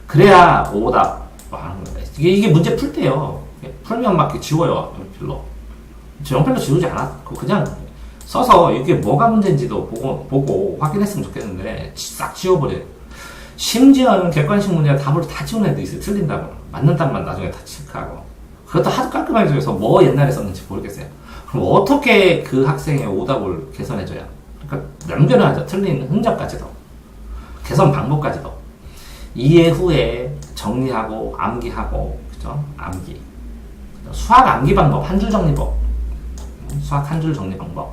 그래야 오답 하는 거예요. 이게 문제 풀 때요. 풀면 막 이렇게 지워요. 연필로. 저 연필로 지우지 않았고, 그냥 써서 이게 뭐가 문제인지도 보고 확인했으면 좋겠는데, 싹 지워버려요. 심지어는 객관식 문제 답을 다 지운 애도 있어요. 틀린다고. 맞는 답만 나중에 다 체크하고. 그것도 하도 깔끔하게 적어서 뭐 옛날에 썼는지 모르겠어요. 그럼 어떻게 그 학생의 오답을 개선해줘야? 그러니까 남겨놔야죠. 틀린 흔적까지도. 개선 방법까지도. 이해 후에 정리하고 암기하고, 그죠? 암기. 수학 암기 방법, 한 줄 정리법. 수학 한 줄 정리 방법.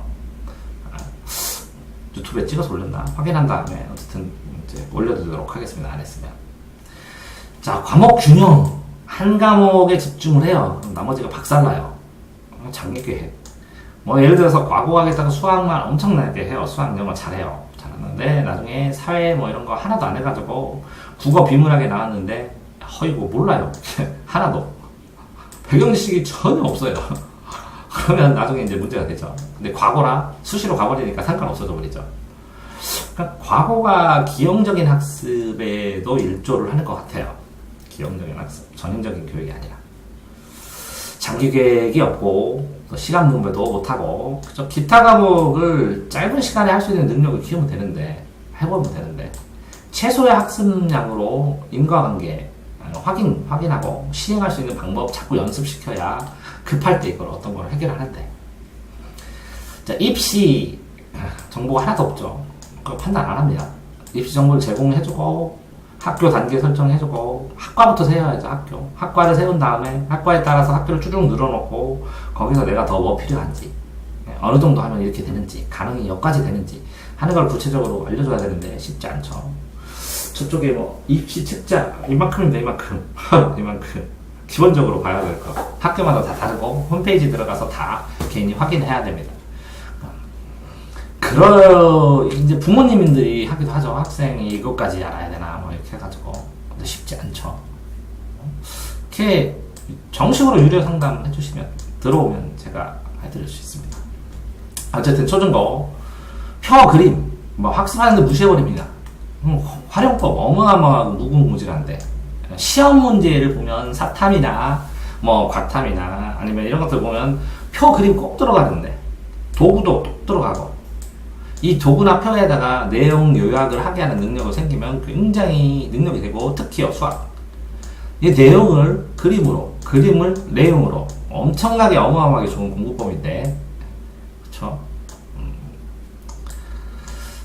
유튜브에 찍어서 올렸나? 확인한 다음에 어쨌든 이제 올려드리도록 하겠습니다. 안 했으면. 자, 과목 균형. 한 과목에 집중을 해요. 나머지가 박살나요. 장기 계획. 뭐 예를 들어서 과거하겠다가 수학만 엄청나게 해요. 수학 영어 잘해요. 잘하는데 나중에 사회 뭐 이런 거 하나도 안 해가지고 국어 비문학에 나왔는데 이거 몰라요. 하나도. 배경지식이 전혀 없어요. 그러면 나중에 이제 문제가 되죠. 근데 과거라 수시로 가버리니까 상관없어져 버리죠. 그러니까 과거가 기형적인 학습에도 일조를 하는 것 같아요. 기형적인 학습, 전형적인 교육이 아니라. 장기 계획이 없고 또 시간 분배도 못하고, 그죠? 기타 과목을 짧은 시간에 할 수 있는 능력을 키우면 되는데, 해보면 되는데, 최소의 학습량으로 인과관계 확인하고 시행할 수 있는 방법 자꾸 연습시켜야 급할 때 이걸 어떤 걸 해결하는데. 자, 입시 정보가 하나도 없죠. 그거 판단 안 합니다. 입시 정보를 제공해주고 학교 단계 설정해주고 학과부터 세워야죠. 학과를 세운 다음에 학과에 따라서 학교를 쭉 늘어놓고 거기서 내가 더 뭐 필요한지, 어느 정도 하면 이렇게 되는지, 가능이 여기까지 되는지 하는 걸 구체적으로 알려줘야 되는데 쉽지 않죠. 저쪽에 뭐 입시 책자 이만큼인데 이만큼 기본적으로 봐야 될 거. 학교마다 다 다르고 홈페이지 들어가서 다 개인이 확인해야 됩니다. 이제 부모님들이 하기도 하죠. 학생이 이것까지 알아야 되나 뭐 이렇게 해가지고. 근데 쉽지 않죠. 이렇게 정식으로 유료 상담 해주시면 들어오면 제가 해드릴 수 있습니다. 어쨌든 초중고 표 그림 뭐 학습하는데 무시해버립니다. 활용법 어마어마하고 무궁무진한데 시험 문제를 보면 사탐이나 뭐 과탐이나 아니면 이런 것들 보면 표 그림 꼭 들어가는데 도구도 꼭 들어가고, 이 도구나 표에다가 내용 요약을 하게 하는 능력이 생기면 굉장히 능력이 되고, 특히요 수학 이 내용을 그림을 내용으로 엄청나게 어마어마하게 좋은 공부법인데, 그쵸?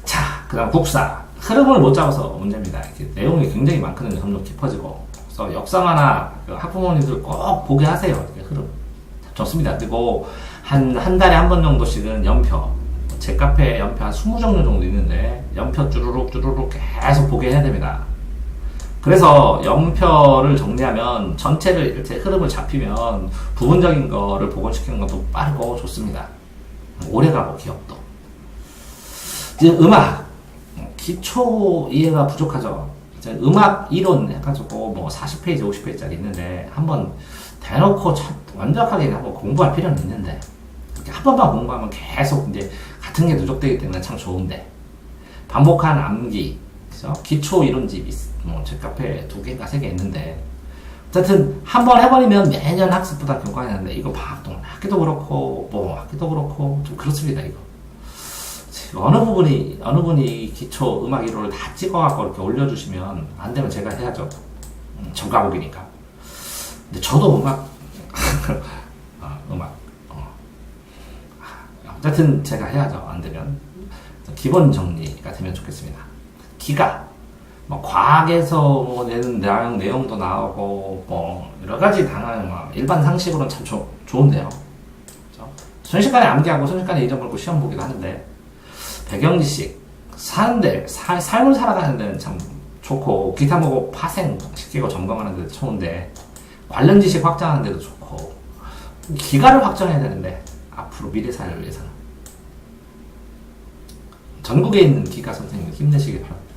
자, 그 다음 국사 흐름을 못 잡아서 문제입니다. 이렇게 내용이 굉장히 많거든요. 점점 깊어지고. 그래서 역사만화 학부모님들 꼭 보게 하세요. 이렇게 흐름. 좋습니다. 그리고 한 달에 한 번 정도씩은 연표. 제 카페에 연표 한 20종류 정도 있는데, 연표 쭈루룩 계속 보게 해야 됩니다. 그래서 연표를 정리하면 전체를 이렇게 흐름을 잡히면 부분적인 거를 복원시키는 것도 빠르고 좋습니다. 오래가고 기억도. 이제 음악. 기초 이해가 부족하죠. 음악 이론 해가지고 뭐 40페이지, 50페이지짜리 있는데 한번 대놓고 완벽하게 한번 공부할 필요는 있는데, 이렇게 한 번만 공부하면 계속 이제 같은 게 누적되기 때문에 참 좋은데, 반복한 암기, 그죠? 기초 이론집 제 카페에 2개인가 3개 있는데, 어쨌든 한 번 해버리면 매년 학습보다 경과하는데, 이거 방학동안 학기도 그렇고 뭐 학기도 그렇고 좀 그렇습니다. 이거 어느 분이 기초 음악 이론을 다 찍어갖고 이렇게 올려주시면, 안 되면 제가 해야죠. 전과목이니까. 근데 저도 어쨌든 제가 해야죠. 안 되면 기본 정리가 되면 좋겠습니다. 기가 뭐 과학에서 뭐 내는 내용도 나오고 뭐 여러 가지 당연히 뭐 일반 상식으로는 참 좋은데요. 그렇죠? 순식간에 암기하고 순식간에 잊어버리고 시험 보기도 하는데 배경 지식 사는데 삶을 살아가는 데는 참 좋고 기타 보고 파생 시키고 점검하는 데도 좋은데 관련 지식 확장하는 데도 좋고 기가를 확정해야 되는데 앞으로 미래 사회를 위해서는 전국에 있는 기가 선생님 힘내시길 바랍니다.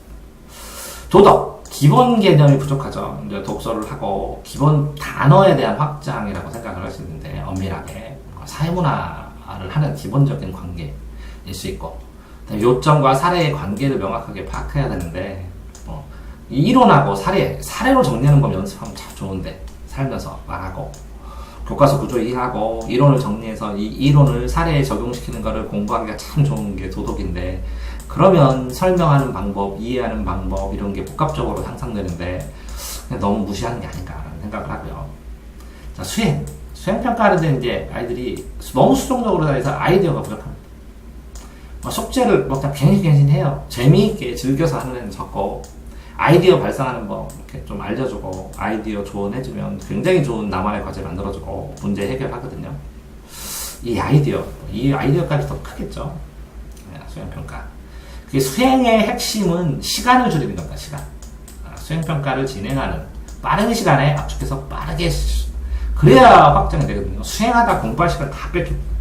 도덕 기본 개념이 부족하죠. 이제 독서를 하고 기본 단어에 대한 확장이라고 생각을 할 수 있는데 엄밀하게 사회문화를 하는 기본적인 관계일 수 있고 요점과 사례의 관계를 명확하게 파악해야 되는데 이 이론하고 사례로 정리하는 거 연습하면 참 좋은데 살면서 말하고 교과서 구조 이해하고 이론을 정리해서 이 이론을 사례에 적용시키는 거를 공부하기가 참 좋은 게 도덕인데 그러면 설명하는 방법, 이해하는 방법 이런 게 복합적으로 향상되는데 너무 무시하는 게 아닌가라는 생각을 하고요. 자, 수행평가를 된 이제 아이들이 너무 수동적으로 다 해서 아이디어가 부족합니다. 숙제를 뭐 갱신해요. 재미있게 즐겨서 하는 애는 적고 아이디어 발상하는 법 이렇게 좀 알려주고 아이디어 조언해주면 굉장히 좋은 나만의 과제 만들어주고 문제 해결하거든요. 이 아이디어까지 더 크겠죠. 수행평가. 그 수행의 핵심은 시간을 줄이는 겁니다. 시간. 수행평가를 진행하는 빠른 시간에 압축해서 빠르게 그래야 확정이 되거든요. 수행하다 공부할 시간 다 뺏깁니다.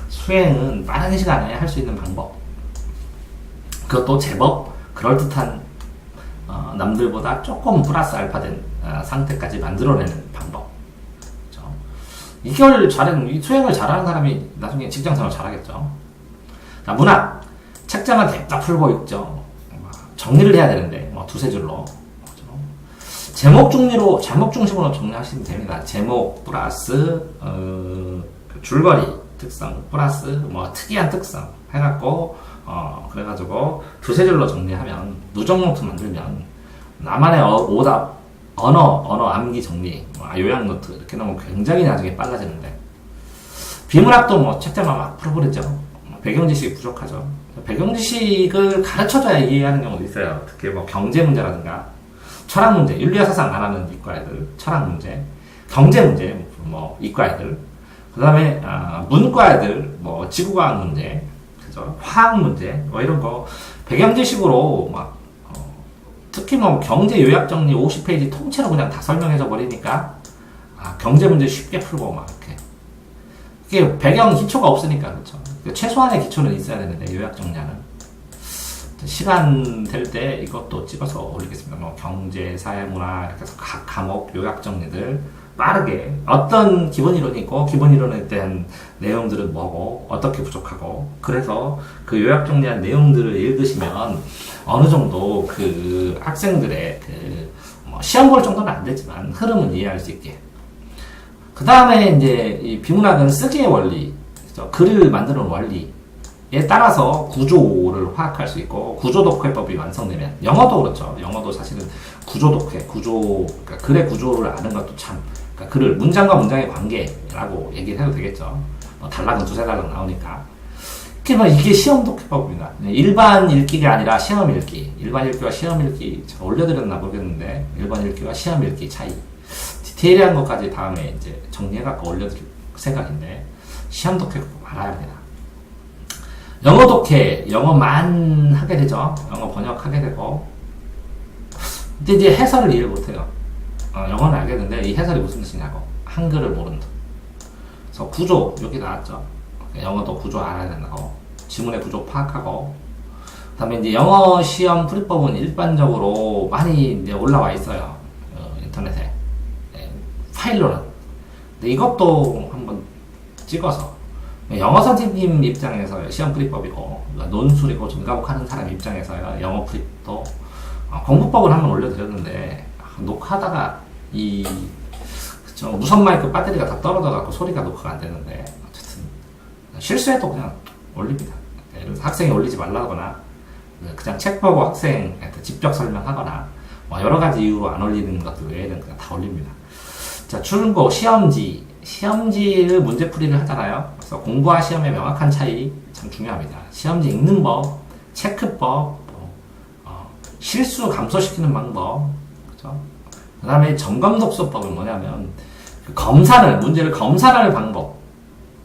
수행은 빠른 시간에 할 수 있는 방법. 그것도 제법 그럴듯한 남들보다 조금 플러스 알파된 상태까지 만들어내는 방법. 그렇죠? 이 수행을 잘하는 사람이 나중에 직장생활 잘하겠죠. 자, 문학. 책장은 냅다 풀고 있죠. 정리를 해야 되는데, 두세 줄로. 그렇죠? 제목 중심으로 정리하시면 됩니다. 제목 플러스, 줄거리 특성 플러스, 특이한 특성 해갖고, 그래가지고 두세 줄로 정리하면 누적노트 만들면 나만의 오답 언어 암기 정리 요약 노트 이렇게 넣으면 굉장히 나중에 빨라지는데 비문학도 책자만 막 풀어버리죠. 배경 지식이 부족하죠. 배경 지식을 가르쳐줘야 이해하는 경우도 있어요. 특히 경제 문제라든가 철학 문제, 윤리와 사상 안 하는 이과 애들 철학 문제, 경제 문제 이과 애들 그 다음에 문과 애들 지구과학 문제 화학 문제 이런 거 배경 지식으로 특히 경제 요약 정리 50페이지 통째로 그냥 다 설명해줘 버리니까 경제 문제 쉽게 풀고 이렇게 이게 배경 기초가 없으니까 그렇죠. 최소한의 기초는 있어야 되는데 요약 정리하는 시간 될 때 이것도 찍어서 올리겠습니다. 경제, 사회, 문화 이렇게 해서 각 과목 요약 정리들 빠르게 어떤 기본 이론이 있고 기본 이론에 대한 내용들은 뭐고 어떻게 부족하고 그래서 그 요약 정리한 내용들을 읽으시면 어느 정도 그 학생들의 시험 볼 정도는 안 되지만 흐름은 이해할 수 있게. 그 다음에 이제 이 비문학은 쓰기의 원리, 글을 만드는 원리에 따라서 구조를 파악할 수 있고 구조 독해법이 완성되면 영어도 그렇죠. 영어도 사실은 구조 독해, 그러니까 글의 구조를 아는 것도 참. 그러니까 글을 문장과 문장의 관계라고 얘기를 해도 되겠죠. 단락은 두세 단락 나오니까. 이게 시험 독해법입니다. 일반 읽기가 아니라 시험 읽기. 일반 읽기와 시험 읽기 제가 올려드렸나 모르겠는데 일반 읽기와 시험 읽기 차이. 디테일한 것까지 다음에 이제 정리해갖고 올려드릴 생각인데 시험 독해법 알아야 합니다. 영어 독해, 영어만 하게 되죠. 영어 번역하게 되고. 근데 이제 해설을 이해를 못해요. 영어는 알겠는데 이 해설이 무슨 뜻이냐고 한글을 모른다. 그래서 구조 여기 나왔죠. 영어도 구조 알아야 된다고 지문의 구조 파악하고 그다음에 이제 영어 시험 풀이법은 일반적으로 많이 이제 올라와 있어요. 인터넷에 파일로는. 근데 이것도 한번 찍어서 영어 선생님 입장에서 시험 풀이법이고 논술이고 전과목 하는 사람 입장에서 영어 풀이도 공부법을 한번 올려드렸는데 녹화하다가 무선 마이크 배터리가 다 떨어져갖고 소리가 녹화가 안 되는데 어쨌든 실수해도 그냥 올립니다. 그래서 학생이 올리지 말라거나 그냥 책 보고 학생한테 직접 설명하거나 여러 가지 이유로 안 올리는 것들 외에는 그냥 다 올립니다. 자, 출고 시험지를 문제풀이를 하잖아요. 그래서 공부와 시험의 명확한 차이 참 중요합니다. 시험지 읽는 법, 체크법, 실수 감소시키는 방법, 그죠? 그 다음에 점검 독서법은 뭐냐면, 문제를 검사할 방법.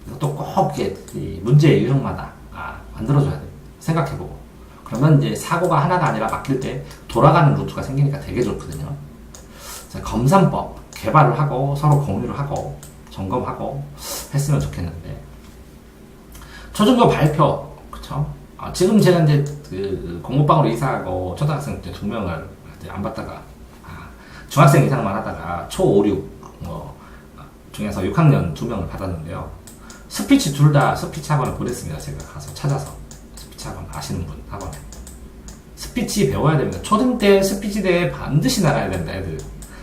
이것도 꼭 문제의 유형마다 만들어줘야 돼요. 생각해보고. 그러면 이제 사고가 하나가 아니라 막힐 때 돌아가는 루트가 생기니까 되게 좋거든요. 검산법 개발을 하고 서로 공유를 하고 점검하고 했으면 좋겠는데, 초중고 발표, 그쵸? 지금 제가 이제 그 공부방으로 이사하고 초등학생 때 2명을 안 받다가 중학생 이상만 하다가 초 5, 6 중에서 6학년 2명을 받았는데요. 스피치 둘 다 스피치 학원을 보냈습니다. 제가 가서 찾아서 스피치 학원 아시는 분 학원에 스피치 배워야 됩니다. 초등 때 스피치 대회 반드시 나가야 된다. 애들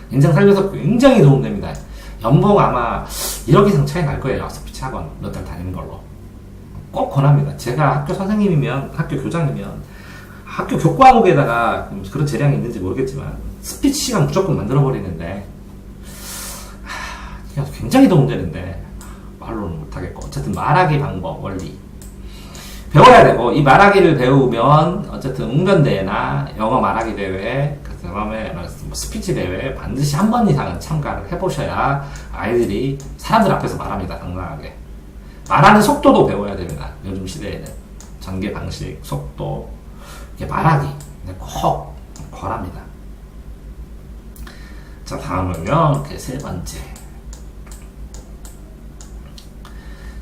인생 살면서 굉장히 도움됩니다. 연봉 아마 1억 이상 차이 날 거예요. 스피치 학원 몇 달 다니는 걸로 꼭 권합니다. 제가 학교 선생님이면, 학교 교장이면 학교 교과목에다가 그런 재량이 있는지 모르겠지만 스피치 시간 무조건 만들어버리는데 굉장히 도움되는데 말로는 못하겠고, 어쨌든 말하기 방법, 원리 배워야 되고, 이 말하기를 배우면 어쨌든 웅변대회나 영어 말하기 대회, 그 다음에 스피치 대회 반드시 한 번 이상은 참가를 해보셔야 아이들이 사람들 앞에서 말합니다. 당당하게. 말하는 속도도 배워야 됩니다. 요즘 시대에는 전개 방식, 속도, 이게 말하기 꼭 권합니다. 자, 다음은요, 이렇게 세 번째.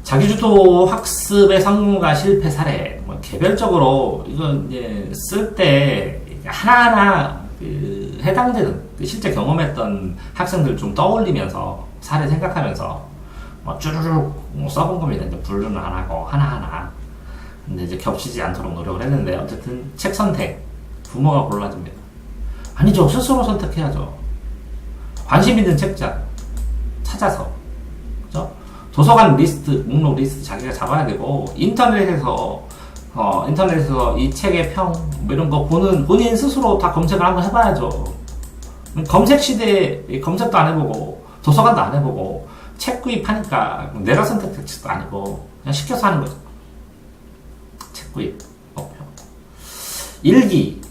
자기주도 학습의 성공과 실패 사례. 개별적으로 이건 이제 쓸 때 하나하나 해당되는 실제 경험했던 학생들 좀 떠올리면서 사례 생각하면서 쭈르륵 써본 겁니다. 이제 분류는 안 하고 하나하나. 근데 이제 겹치지 않도록 노력을 했는데, 어쨌든 책 선택 부모가 골라줍니다. 아니죠, 스스로 선택해야죠. 관심 있는 책자 찾아서, 그죠? 도서관 리스트, 목록 리스트 자기가 잡아야 되고, 인터넷에서 이 책의 평, 이런 거 본인 스스로 다 검색을 한번 해봐야죠. 검색 시대에 검색도 안 해보고, 도서관도 안 해보고, 책 구입하니까 내가 선택된 책도 아니고, 그냥 시켜서 하는 거죠. 책 구입, 목표. 일기,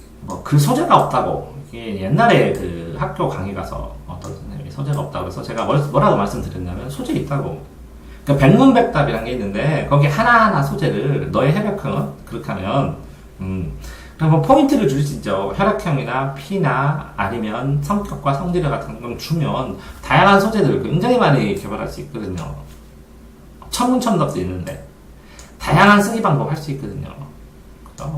그 소재가 없다고. 이게 옛날에 그 학교 강의 가서 어떤 선생님이 소재가 없다고 해서 제가 뭐라고 말씀드렸냐면, 소재 있다고. 그러니까 백문백답이라는 게 있는데, 거기 하나하나 소재를 너의 혈액형은 그렇게 하면 그럼 포인트를 줄 수 있죠. 혈액형이나 피나 아니면 성격과 성질을 같은 걸 주면 다양한 소재들을 굉장히 많이 개발할 수 있거든요. 천문천답도 있는데 다양한 쓰기 방법 할 수 있거든요.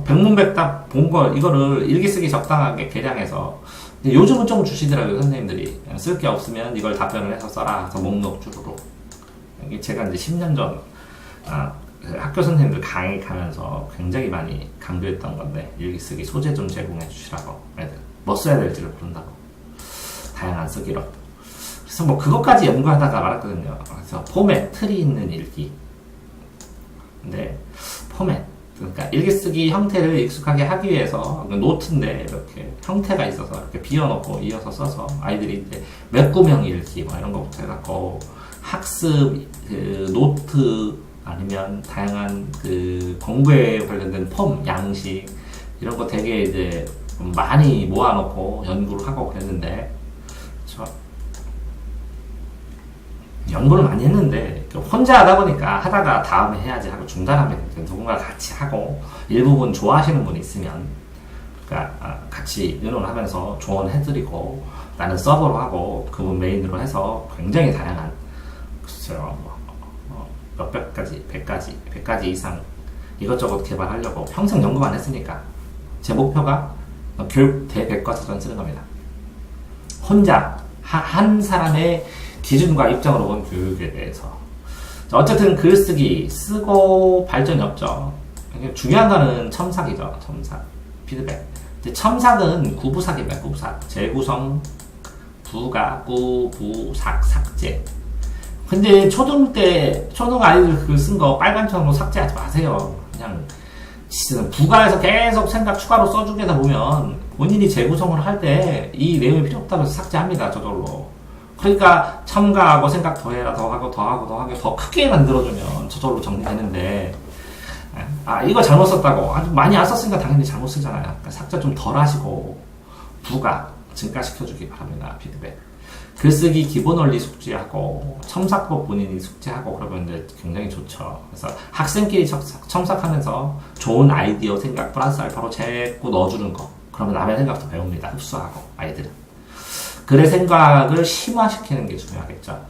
백문백답 본 거 이거를 일기 쓰기 적당하게 개량해서, 요즘은 좀 주시더라고요. 선생님들이 쓸 게 없으면 이걸 답변을 해서 써라. 그래서 목록 주로로. 이게 제가 이제 10년 전 학교 선생님들 강의 가면서 굉장히 많이 강조했던 건데, 일기 쓰기 소재 좀 제공해 주시라고. 애들 뭐 써야 될지를 모른다고. 다양한 쓰기로. 그래서 그것까지 연구하다가 말았거든요. 그래서 포맷, 틀이 있는 일기. 근데 포맷, 그러니까 일기 쓰기 형태를 익숙하게 하기 위해서 노트인데 이렇게 형태가 있어서 이렇게 비워놓고 이어서 써서 아이들이 이제 몇 구명 일기 이런 거부터 해갖고 학습 노트, 아니면 다양한 공부에 관련된 폼, 양식 이런 거 되게 이제 많이 모아놓고 연구를 하고 그랬는데, 그렇죠? 연구를 많이 했는데 혼자 하다 보니까 하다가 다음에 해야지 하고 중단하면 누군가 같이 하고, 일부분 좋아하시는 분이 있으면 같이 의논하면서 조언해드리고, 나는 서버로 하고 그분 메인으로 해서 굉장히 다양한, 글쎄요, 몇백 가지, 100가지 이상 이것저것 개발하려고 평생 연구만 했으니까 제 목표가 교육 대백과사전 쓰는 겁니다. 혼자 한 사람의 기준과 입장으로 본 교육에 대해서. 어쨌든 글쓰기 쓰고 발전이 없죠. 중요한 거는 첨삭이죠. 첨삭, 피드백. 첨삭은 구부삭입니다. 구부삭. 재구성, 부가, 구부삭, 삭제. 근데 초등 아이들 글 쓴 거 빨간천으로 삭제하지 마세요. 그냥 부가에서 계속 생각 추가로 써주게 하다 보면 본인이 재구성을 할 때 이 내용이 필요 없다고 해서 삭제합니다. 저절로. 그러니까 첨가하고 생각 더해라, 더하고 더 크게 만들어주면 저절로 정리되는데, 이거 잘못 썼다고. 아주 많이 안 썼으니까 당연히 잘못 쓰잖아요. 그러니까 삭제 좀 덜 하시고, 부가, 증가시켜주기 바랍니다. 피드백. 글쓰기 기본 원리 숙지하고, 첨삭법 본인이 숙지하고, 그러면 이제 굉장히 좋죠. 그래서 학생끼리 첨삭하면서 좋은 아이디어, 생각, 플러스 알파로 자꾸 넣어주는 거. 그러면 남의 생각도 배웁니다. 흡수하고, 아이들은. 글의 생각을 심화시키는 게 중요하겠죠.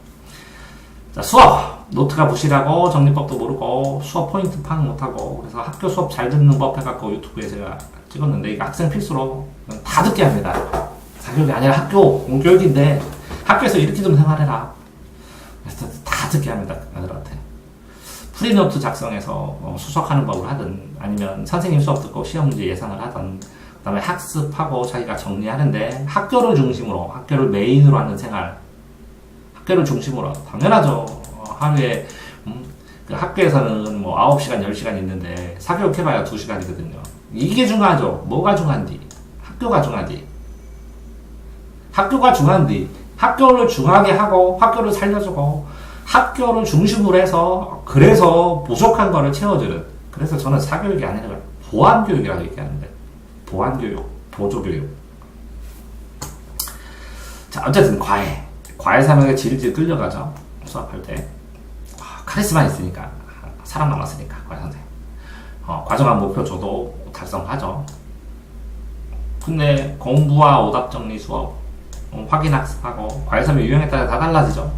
자, 수업! 노트가 부실하고 정리법도 모르고 수업 포인트 파악 못하고 그래서 학교 수업 잘 듣는 법 해갖고 유튜브에 제가 찍었는데 이거 학생 필수로 다 듣게 합니다. 사교육이 아니라 학교 공교육인데 학교에서 이렇게 좀 생활해라. 그래서 다 듣게 합니다. 아들한테. 프리노트 작성해서 수석하는 법을 하든 아니면 선생님 수업 듣고 시험 문제 예상을 하든 그 다음에 학습하고 자기가 정리하는데 학교를 중심으로 학교를 메인으로 하는 생활 학교를 중심으로 당연하죠. 하루에 그 학교에서는 뭐 9시간, 10시간 있는데 사교육 해봐야 2시간이거든요. 이게 중요하죠. 뭐가 중요한디? 학교가 중요한디. 학교가 중요한디. 학교를 중요하게 하고 학교를 살려주고 학교를 중심으로 해서 그래서 부족한 거를 채워주는 그래서 저는 사교육이 아니라 보완교육이라고 얘기하는데 보완교육, 보조교육. 자, 어쨌든 과외 사명에 질질 끌려가죠. 수업할 때. 카리스마 있으니까. 사람 남았으니까, 과외 선생님. 과정한 목표 줘도 달성하죠. 근데 공부와 오답 정리 수업, 확인 학습하고, 과외 사명 유형에 따라 다 달라지죠.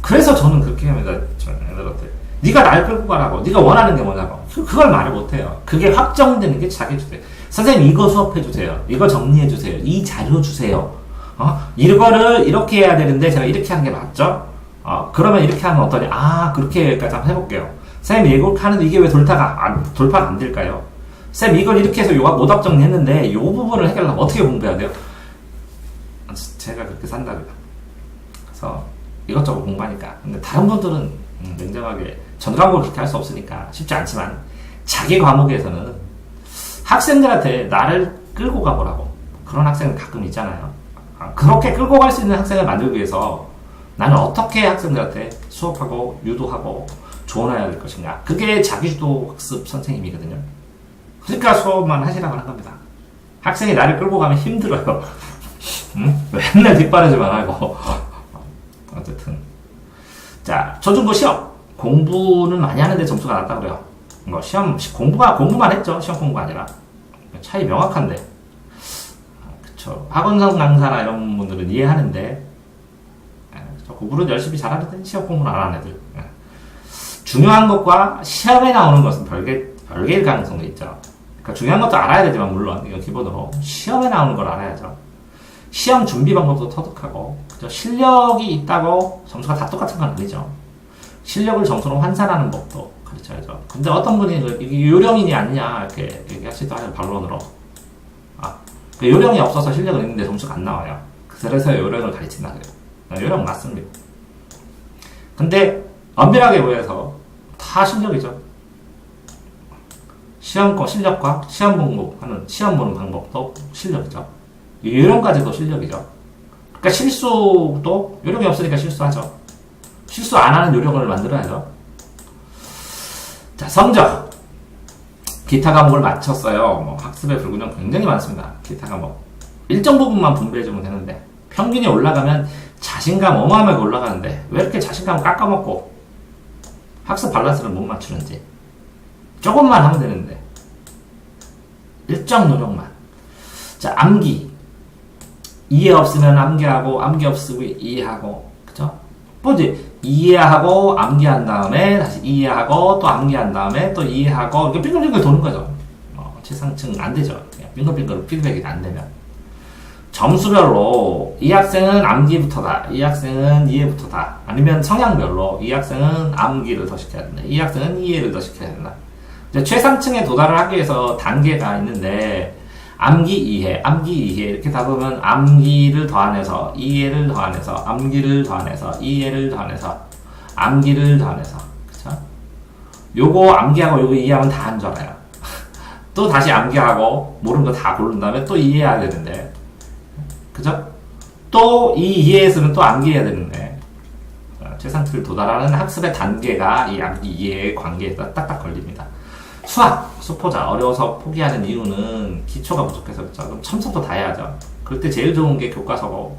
그래서 저는 그렇게 합니다. 애들한테. 네가 날 끌고 가라고. 네가 원하는 게 뭐냐고. 그걸 말을 못해요. 그게 확정되는 게 자기 주세요. 선생님 이거 수업해주세요. 이거 정리해주세요. 이 자료 주세요. 이거를 이렇게 해야 되는데 제가 이렇게 하는 게 맞죠? 그러면 이렇게 하면 어떠냐? 그렇게까지 한번 해볼게요. 쌤 이걸 하는데 이게 왜 돌파가 안 될까요? 쌤 이걸 이렇게 해서 오답 정리했는데 이 부분을 해결하려면 어떻게 공부해야 돼요? 제가 그렇게 산답니다. 그래서 이것저것 공부하니까. 근데 다른 분들은 냉정하게 전 과목을 그렇게 할 수 없으니까 쉽지 않지만 자기 과목에서는 학생들한테 나를 끌고 가보라고 그런 학생은 가끔 있잖아요. 그렇게 끌고 갈 수 있는 학생을 만들기 위해서 나는 어떻게 학생들한테 수업하고 유도하고 조언해야 될 것인가. 그게 자기주도 학습 선생님이거든요. 그러니까 수업만 하시라고 하는 겁니다. 학생이 나를 끌고 가면 힘들어요. 맨날 뒷바라지만 하고. 어쨌든. 자, 초중고 시험. 공부는 많이 하는데 점수가 낮다고 그래요. 공부만 했죠. 시험 공부가 아니라. 차이 명확한데. 그쵸. 학원성 강사나 이런 분들은 이해하는데, 공부는 열심히 잘하는데 시험 공부는 안 하는 애들. 중요한 것과 시험에 나오는 것은 별개일 가능성도 있죠. 그러니까 중요한 것도 알아야 되지만, 물론, 이건 기본으로. 시험에 나오는 걸 알아야죠. 시험 준비 방법도 터득하고, 그죠? 실력이 있다고 점수가 다 똑같은 건 아니죠. 실력을 점수로 환산하는 법도 가르쳐야죠. 근데 어떤 분이 이게 요령이니 아니냐, 이렇게 얘기하시도 하죠, 반론으로. 요령이 없어서 실력은 있는데 점수가 안 나와요. 그래서 요령을 가르친다 그래요. 요령 맞습니다. 근데 엄밀하게 보여서 다 실력이죠. 실력과 시험 공부하는 시험 보는 방법도 실력이죠. 요령까지도 실력이죠. 그러니까 실수도 요령이 없으니까 실수하죠. 실수 안 하는 요령을 만들어야죠. 자, 성적. 기타 과목을 마쳤어요. 학습의 불균형 굉장히 많습니다. 기타 과목. 일정 부분만 분배해주면 되는데 평균이 올라가면 자신감 어마어마하게 올라가는데 왜 이렇게 자신감을 깎아먹고 학습 밸런스를 못 맞추는지. 조금만 하면 되는데 일정 노력만. 자, 암기. 이해 없으면 암기하고 암기 없으면 이해하고, 그죠? 뭐지? 이해하고 암기한 다음에 다시 이해하고 또 암기한 다음에 또 이해하고 이렇게 빙글빙글 도는 거죠. 최상층 안 되죠. 그냥 빙글빙글 피드백이 안 되면. 점수별로 이 학생은 암기부터다, 이 학생은 이해부터다, 아니면 성향별로 이 학생은 암기를 더 시켜야 된다, 이 학생은 이해를 더 시켜야 된다. 이제 최상층에 도달을 하기 위해서 단계가 있는데 암기 이해 이렇게 다 보면 암기를 더안해서 이해를 더안해서 암기를 더안해서 이해를 더안해서 암기를 더안해서, 그쵸? 요거 암기하고 요거 이해하면 다 한 줄 알아요. 또 다시 암기하고 모르는 거 다 고른 다음에 또 이해해야 되는데, 그죠? 또 이 이해에서는 또 암기해야 되는데, 최상층을 도달하는 학습의 단계가 이 암기 이해의 관계에 딱딱 걸립니다. 수학, 수포자, 어려워서 포기하는 이유는 기초가 부족해서 그렇죠. 그럼 첨삭도 다 해야죠. 그럴 때 제일 좋은 게 교과서고,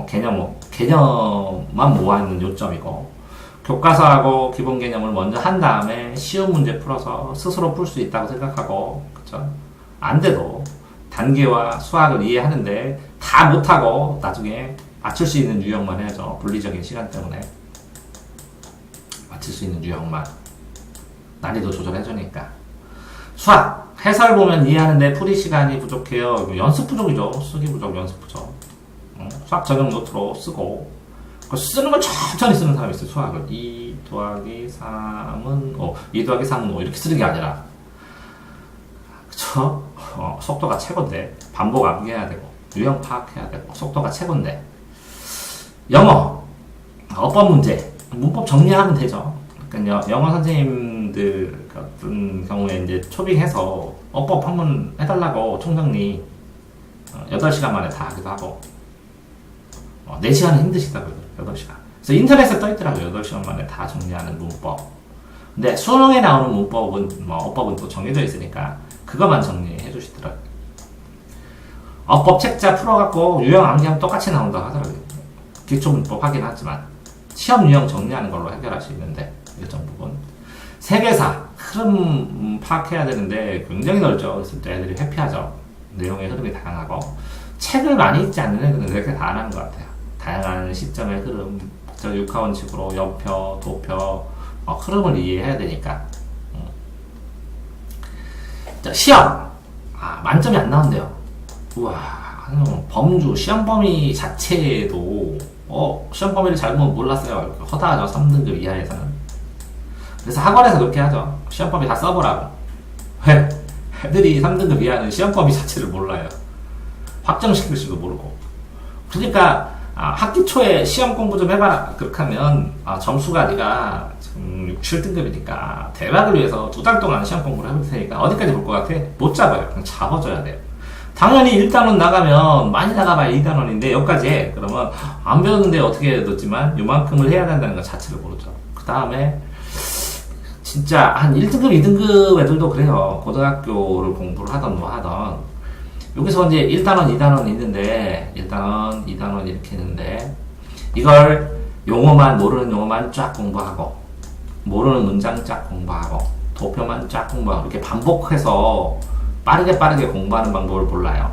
개념만 모아있는 요점이고, 교과서하고 기본 개념을 먼저 한 다음에 쉬운 문제 풀어서 스스로 풀 수 있다고 생각하고, 그쵸? 안 돼도 단계와 수학을 이해하는데 다 못하고 나중에 맞출 수 있는 유형만 해야죠. 물리적인 시간 때문에. 맞출 수 있는 유형만. 난이도 조절해주니까. 수학, 해설 보면 이해하는데 풀이 시간이 부족해요. 연습 부족이죠. 쓰기 부족, 연습 부족. 수학 전용 노트로 쓰고, 쓰는 걸 천천히 쓰는 사람이 있어요. 수학을 2 더하기 3은 5, 2 더하기 3은 5 이렇게 쓰는 게 아니라, 그쵸? 속도가 최고인데 반복 암기해야 되고 유형 파악해야 되고 속도가 최고인데, 영어 어법 문제 문법 정리하면 되죠. 그러니까 영어 선생님들 같은 경우에 이제 초빙해서 어법 한번 해달라고 총정리 8시간 만에 다 하기도 하고, 4시간은 힘드시다고요. 8시간. 그래서 인터넷에 떠있더라고요. 8시간 만에 다 정리하는 문법. 근데 수능에 나오는 문법은, 어법은 또 정해져 있으니까 그것만 정리해 주시더라고요. 어법 책자 풀어갖고 유형 암기하면 똑같이 나온다고 하더라고요. 기초 문법 하긴 하지만 시험 유형 정리하는 걸로 해결할 수 있는데, 일정 부분. 세계사 흐름 파악해야 되는데 굉장히 넓죠. 그래서 또 애들이 회피하죠. 내용의 흐름이 다양하고, 책을 많이 읽지 않는 애들은 이렇게 다 안 하는 것 같아요. 다양한 시점의 흐름, 육하원칙으로 연표, 도표, 흐름을 이해해야 되니까. 자, 시험. 만점이 안 나온대요. 우와, 범주, 시험 범위 자체도, 시험 범위를 잘못 몰랐어요. 허다하죠. 3등급 이하에서는. 그래서 학원에서 그렇게 하죠. 시험 범위 다 써보라고. 왜? 애들이 3등급 이하는 시험 범위 자체를 몰라요. 확정시킬 줄도 모르고. 그러니까, 학기 초에 시험 공부 좀 해봐라. 그렇게 하면, 점수가 네가 지금 6, 7등급이니까 대박을 위해서 2달 동안 시험 공부를 해볼 테니까 어디까지 볼 것 같아? 못 잡아요. 그냥 잡아줘야 돼요. 당연히 1단원 나가면 많이 나가봐야 2단원인데 여기까지 해. 그러면 안 배웠는데 어떻게 넣었지만 요만큼을 해야 된다는 것 자체를 모르죠. 그 다음에 진짜 한 1등급, 2등급 애들도 그래요. 고등학교를 공부를 하던 뭐 하던. 여기서 이제 1단원, 2단원 있는데, 1단원, 2단원 이렇게 있는데, 이걸 용어만, 모르는 용어만 쫙 공부하고, 모르는 문장 쫙 공부하고, 도표만 쫙 공부하고, 이렇게 반복해서 빠르게 공부하는 방법을 몰라요.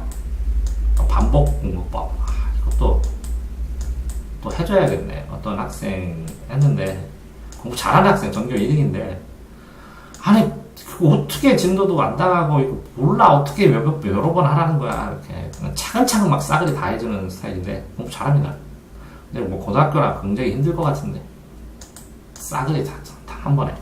반복 공부법. 이것도 또 해줘야겠네. 어떤 학생 했는데, 공부 잘하는 학생, 전교 1등인데, 아니, 어떻게 진도도 안 나가고, 이거 몰라, 어떻게 여러 번 하라는 거야. 이렇게. 차근차근 막 싸그리 다 해주는 스타일인데, 공부 잘합니다. 근데 뭐, 고등학교라 굉장히 힘들 것 같은데. 싸그리 다 한 번에.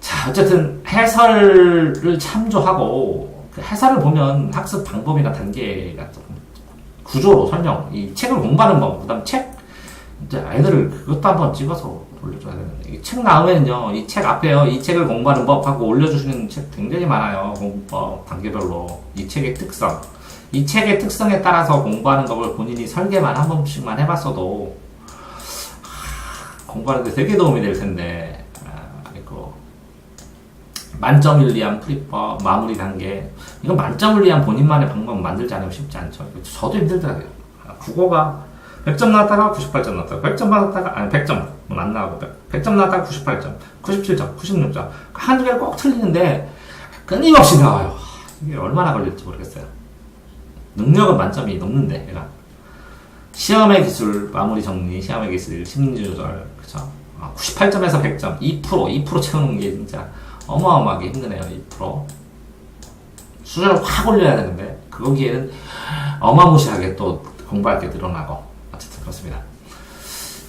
자, 어쨌든, 해설을 참조하고, 그 해설을 보면 학습 방법이나 단계가 좀 구조로 설명, 이 책을 공부하는 법, 그 다음 책, 이제 아이들을 그것도 한번 찍어서 올려줘야 되는데, 이 책 나오면요, 이 책 앞에요, 이 책을 공부하는 법 하고 올려주시는 책 굉장히 많아요. 공부법, 단계별로. 이 책의 특성. 이 책의 특성에 따라서 공부하는 법을 본인이 설계만 한 번씩만 해봤어도, 공부하는데 되게 도움이 될 텐데, 만점을 위한 풀이법, 마무리 단계. 이건 만점을 위한 본인만의 방법을 만들지 않으면 쉽지 않죠. 저도 힘들더라고요. 국어가 100점 나왔다가 98점 나왔다가 100점 받았다가, 아니 100점 안 나오고 100점 나왔다가 98점, 97점, 96점. 한두 개를 꼭 틀리는데 끊임없이 나와요. 이게 얼마나 걸릴지 모르겠어요. 능력은 만점이 넘는데, 얘가. 시험의 기술, 마무리 정리, 시험의 기술, 심리 조절, 그쵸? 98점에서 100점, 2% 채우는 게 진짜 어마어마하게 힘드네요. 2%. 수준을 확 올려야 되는데, 거기에는 어마무시하게 또 공부할 게 늘어나고, 어쨌든 그렇습니다.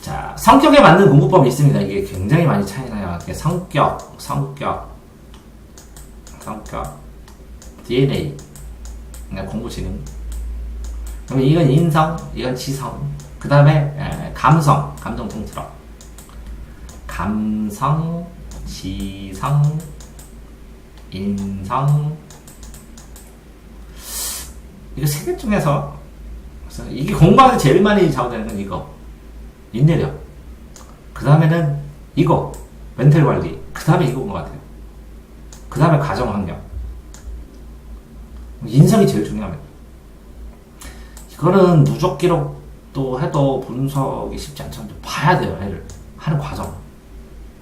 자, 성격에 맞는 공부법이 있습니다. 이게 굉장히 많이 차이나요. 성격, DNA, 공부 지능. 그럼 이건 인성, 이건 지성. 그 다음에 감성 통틀어. 감성, 지성, 인성. 이거 세 개 중에서 이게 공부하는데 제일 많이 좌우되는 건 이거. 인내력. 그 다음에는 이거. 멘탈 관리. 그 다음에 이거인 것 같아요. 그 다음에 가정 환경. 인성이 제일 중요합니다. 이거는 누적 기록도 해도 분석이 쉽지 않죠. 봐야 돼요, 애를. 하는 과정.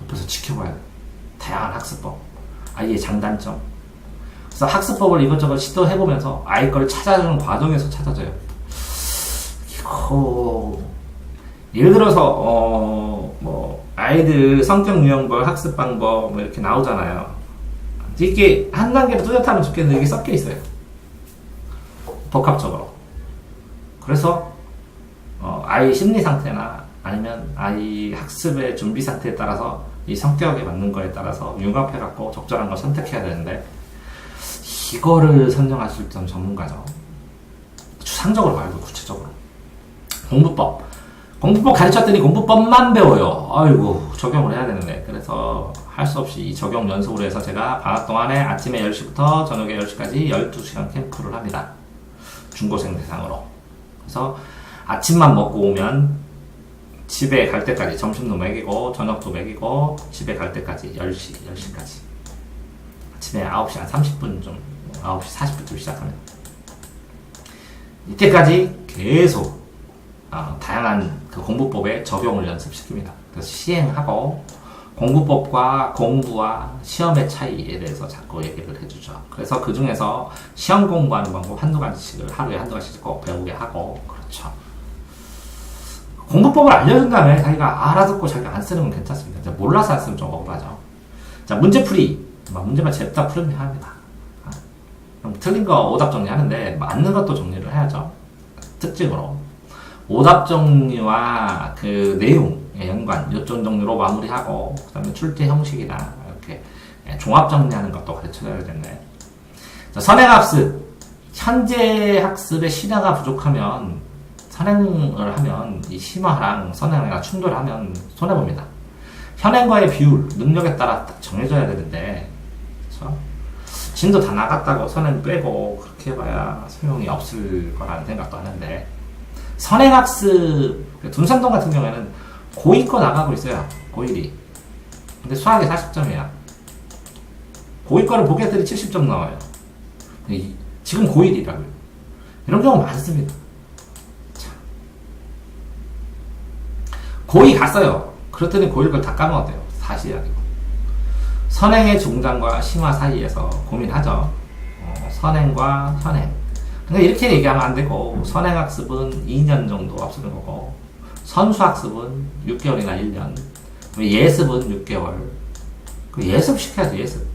옆에서 지켜봐야 돼요. 다양한 학습법. 아이의 장단점. 그래서 학습법을 이것저것 시도해보면서 아이 걸 찾아주는 과정에서 찾아져요. 이거, 예를 들어서, 아이들 성격 유형별 학습 방법, 이렇게 나오잖아요. 이게 한 단계로 뚜렷하면 좋겠는데, 이게 섞여 있어요. 복합적으로. 그래서, 아이 심리 상태나 아니면 아이 학습의 준비 상태에 따라서 이 성격에 맞는 거에 따라서 융합해갖고 적절한 걸 선택해야 되는데, 이거를 선정하실 땐 전문가죠. 추상적으로 말고 구체적으로. 공부법 가르쳤더니 공부법만 배워요. 아이고, 적용을 해야 되는데. 그래서 할 수 없이 이 적용 연습으로 해서 제가 방학 동안에 아침에 10시부터 저녁에 10시까지 12시간 캠프를 합니다. 중고생 대상으로. 그래서 아침만 먹고 오면 집에 갈 때까지 점심도 먹이고 저녁도 먹이고 집에 갈 때까지 10시까지. 아침에 9시 한 30분쯤, 9시 40분쯤 시작합니다. 이때까지 계속 다양한 그 공부법에 적용을 연습시킵니다. 그래서 시행하고 공부법과 공부와 시험의 차이에 대해서 자꾸 얘기를 해주죠. 그래서 그 중에서 시험 공부하는 방법 한두 가지씩을 하루에 한두 가지씩 꼭 배우게 하고, 그렇죠. 공부법을 알려준 다음에 자기가 알아듣고 자기가 안 쓰는 건 괜찮습니다. 몰라서 안 쓰면 좀 억울하죠. 자, 문제풀이. 문제만 잽다 풀면 합니다. 틀린 거 오답 정리하는데 맞는 것도 정리를 해야죠. 특징으로. 오답 정리와 그 내용의 연관, 요점 정리로 마무리하고, 그 다음에 출제 형식이나 이렇게 종합 정리하는 것도 가르쳐줘야 되는데. 자, 선행학습. 현재 학습의 신화가 부족하면, 선행을 하면, 이 심화랑 선행이랑 충돌하면 손해봅니다. 현행과의 비율, 능력에 따라 딱 정해져야 되는데, 그렇죠? 진도 다 나갔다고 선행 빼고 그렇게 해봐야 소용이 없을 거라는 생각도 하는데, 선행학습, 둔산동 같은 경우에는 고2 거 나가고 있어요. 고1이. 근데 수학이 40점이야. 고2 거를 보게 했더니 70점 나와요. 지금 고1이라고요. 이런 경우 많습니다. 참. 고2 갔어요. 그랬더니 고1 걸 다 까먹었대요. 사실이 아니고. 선행의 중단과 심화 사이에서 고민하죠. 선행과 현행. 근데 이렇게 얘기하면 안 되고, 선행학습은 2년 정도 앞서는 거고, 선수학습은 6개월이나 1년, 예습은 6개월. 예습 시켜야죠, 예습.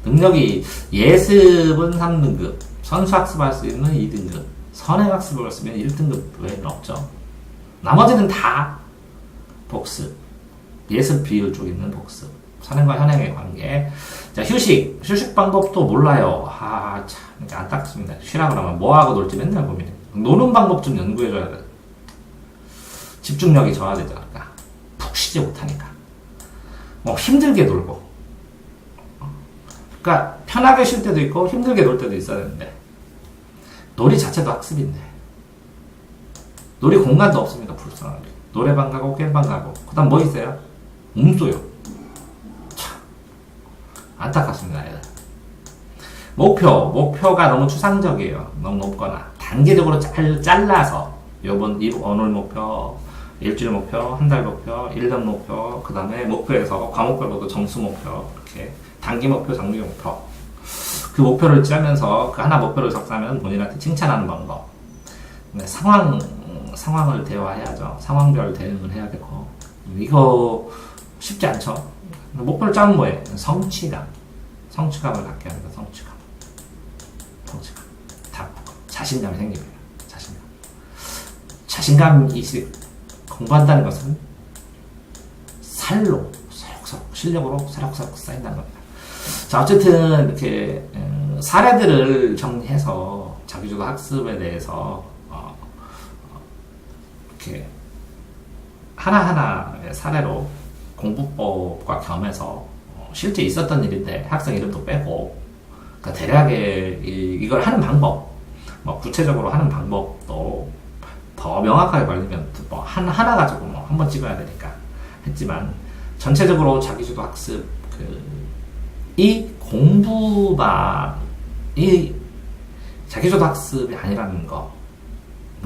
능력이, 예습은 3등급, 선수학습 할 수 있는 2등급, 선행학습을 할 수 있는 1등급 외에는 없죠. 나머지는 다 복습. 예습 비율 쪽에 있는 복습. 선행과 현행의 관계. 자, 휴식 방법도 몰라요. 참, 안타깝습니다. 쉬라 그러면 뭐하고 놀지 맨날 고민해. 노는 방법 좀 연구해줘야 돼. 집중력이 저하되지 않을까. 푹 쉬지 못하니까. 힘들게 놀고. 그러니까, 편하게 쉴 때도 있고, 힘들게 놀 때도 있어야 되는데. 놀이 자체도 학습인데. 놀이 공간도 없습니다, 불쌍하게. 노래방 가고, 게임방 가고. 그 다음 뭐 있어요? 움소요. 안타깝습니다. 목표가 너무 추상적이에요. 너무 높거나 단계적으로 잘라서 오늘 목표, 일주일 목표, 한 달 목표, 1년 목표, 그 다음에 목표에서 과목별로도 점수 목표, 이렇게 단기 목표, 장기 목표. 그 목표를 짜면서 그 하나 목표를 적자면 본인한테 칭찬하는 방법. 상황을 대화해야죠. 상황별 대응을 해야 되고. 이거 쉽지 않죠. 목표를 짜면 뭐예요? 성취감을 갖게 합니다. 성취감. 자신감이 생깁니다. 자신감이 공부한다는 것은 살로, 실력으로 사록사록 쌓인다는 겁니다. 자, 어쨌든 이렇게 사례들을 정리해서 자기주도 학습에 대해서 이렇게 하나하나의 사례로 공부법과 겸해서 실제 있었던 일인데 학생 이름도 빼고, 그러니까 대략의 이걸 하는 방법, 구체적으로 하는 방법도 더 명확하게 말리면 하나 가지고 한번 찍어야 되니까 했지만, 전체적으로 자기주도 학습 이 자기주도 학습이 아니라는 거.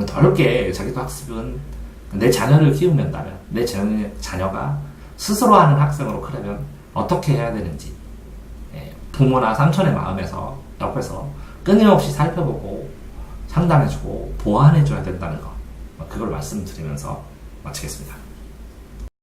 더 넓게 자기주도 학습은 내 자녀를 키우면다면, 내 자녀가 스스로 하는 학생으로 크려면 어떻게 해야 되는지, 부모나 삼촌의 마음에서 옆에서 끊임없이 살펴보고 상담해주고 보완해줘야 된다는 거, 그걸 말씀드리면서 마치겠습니다.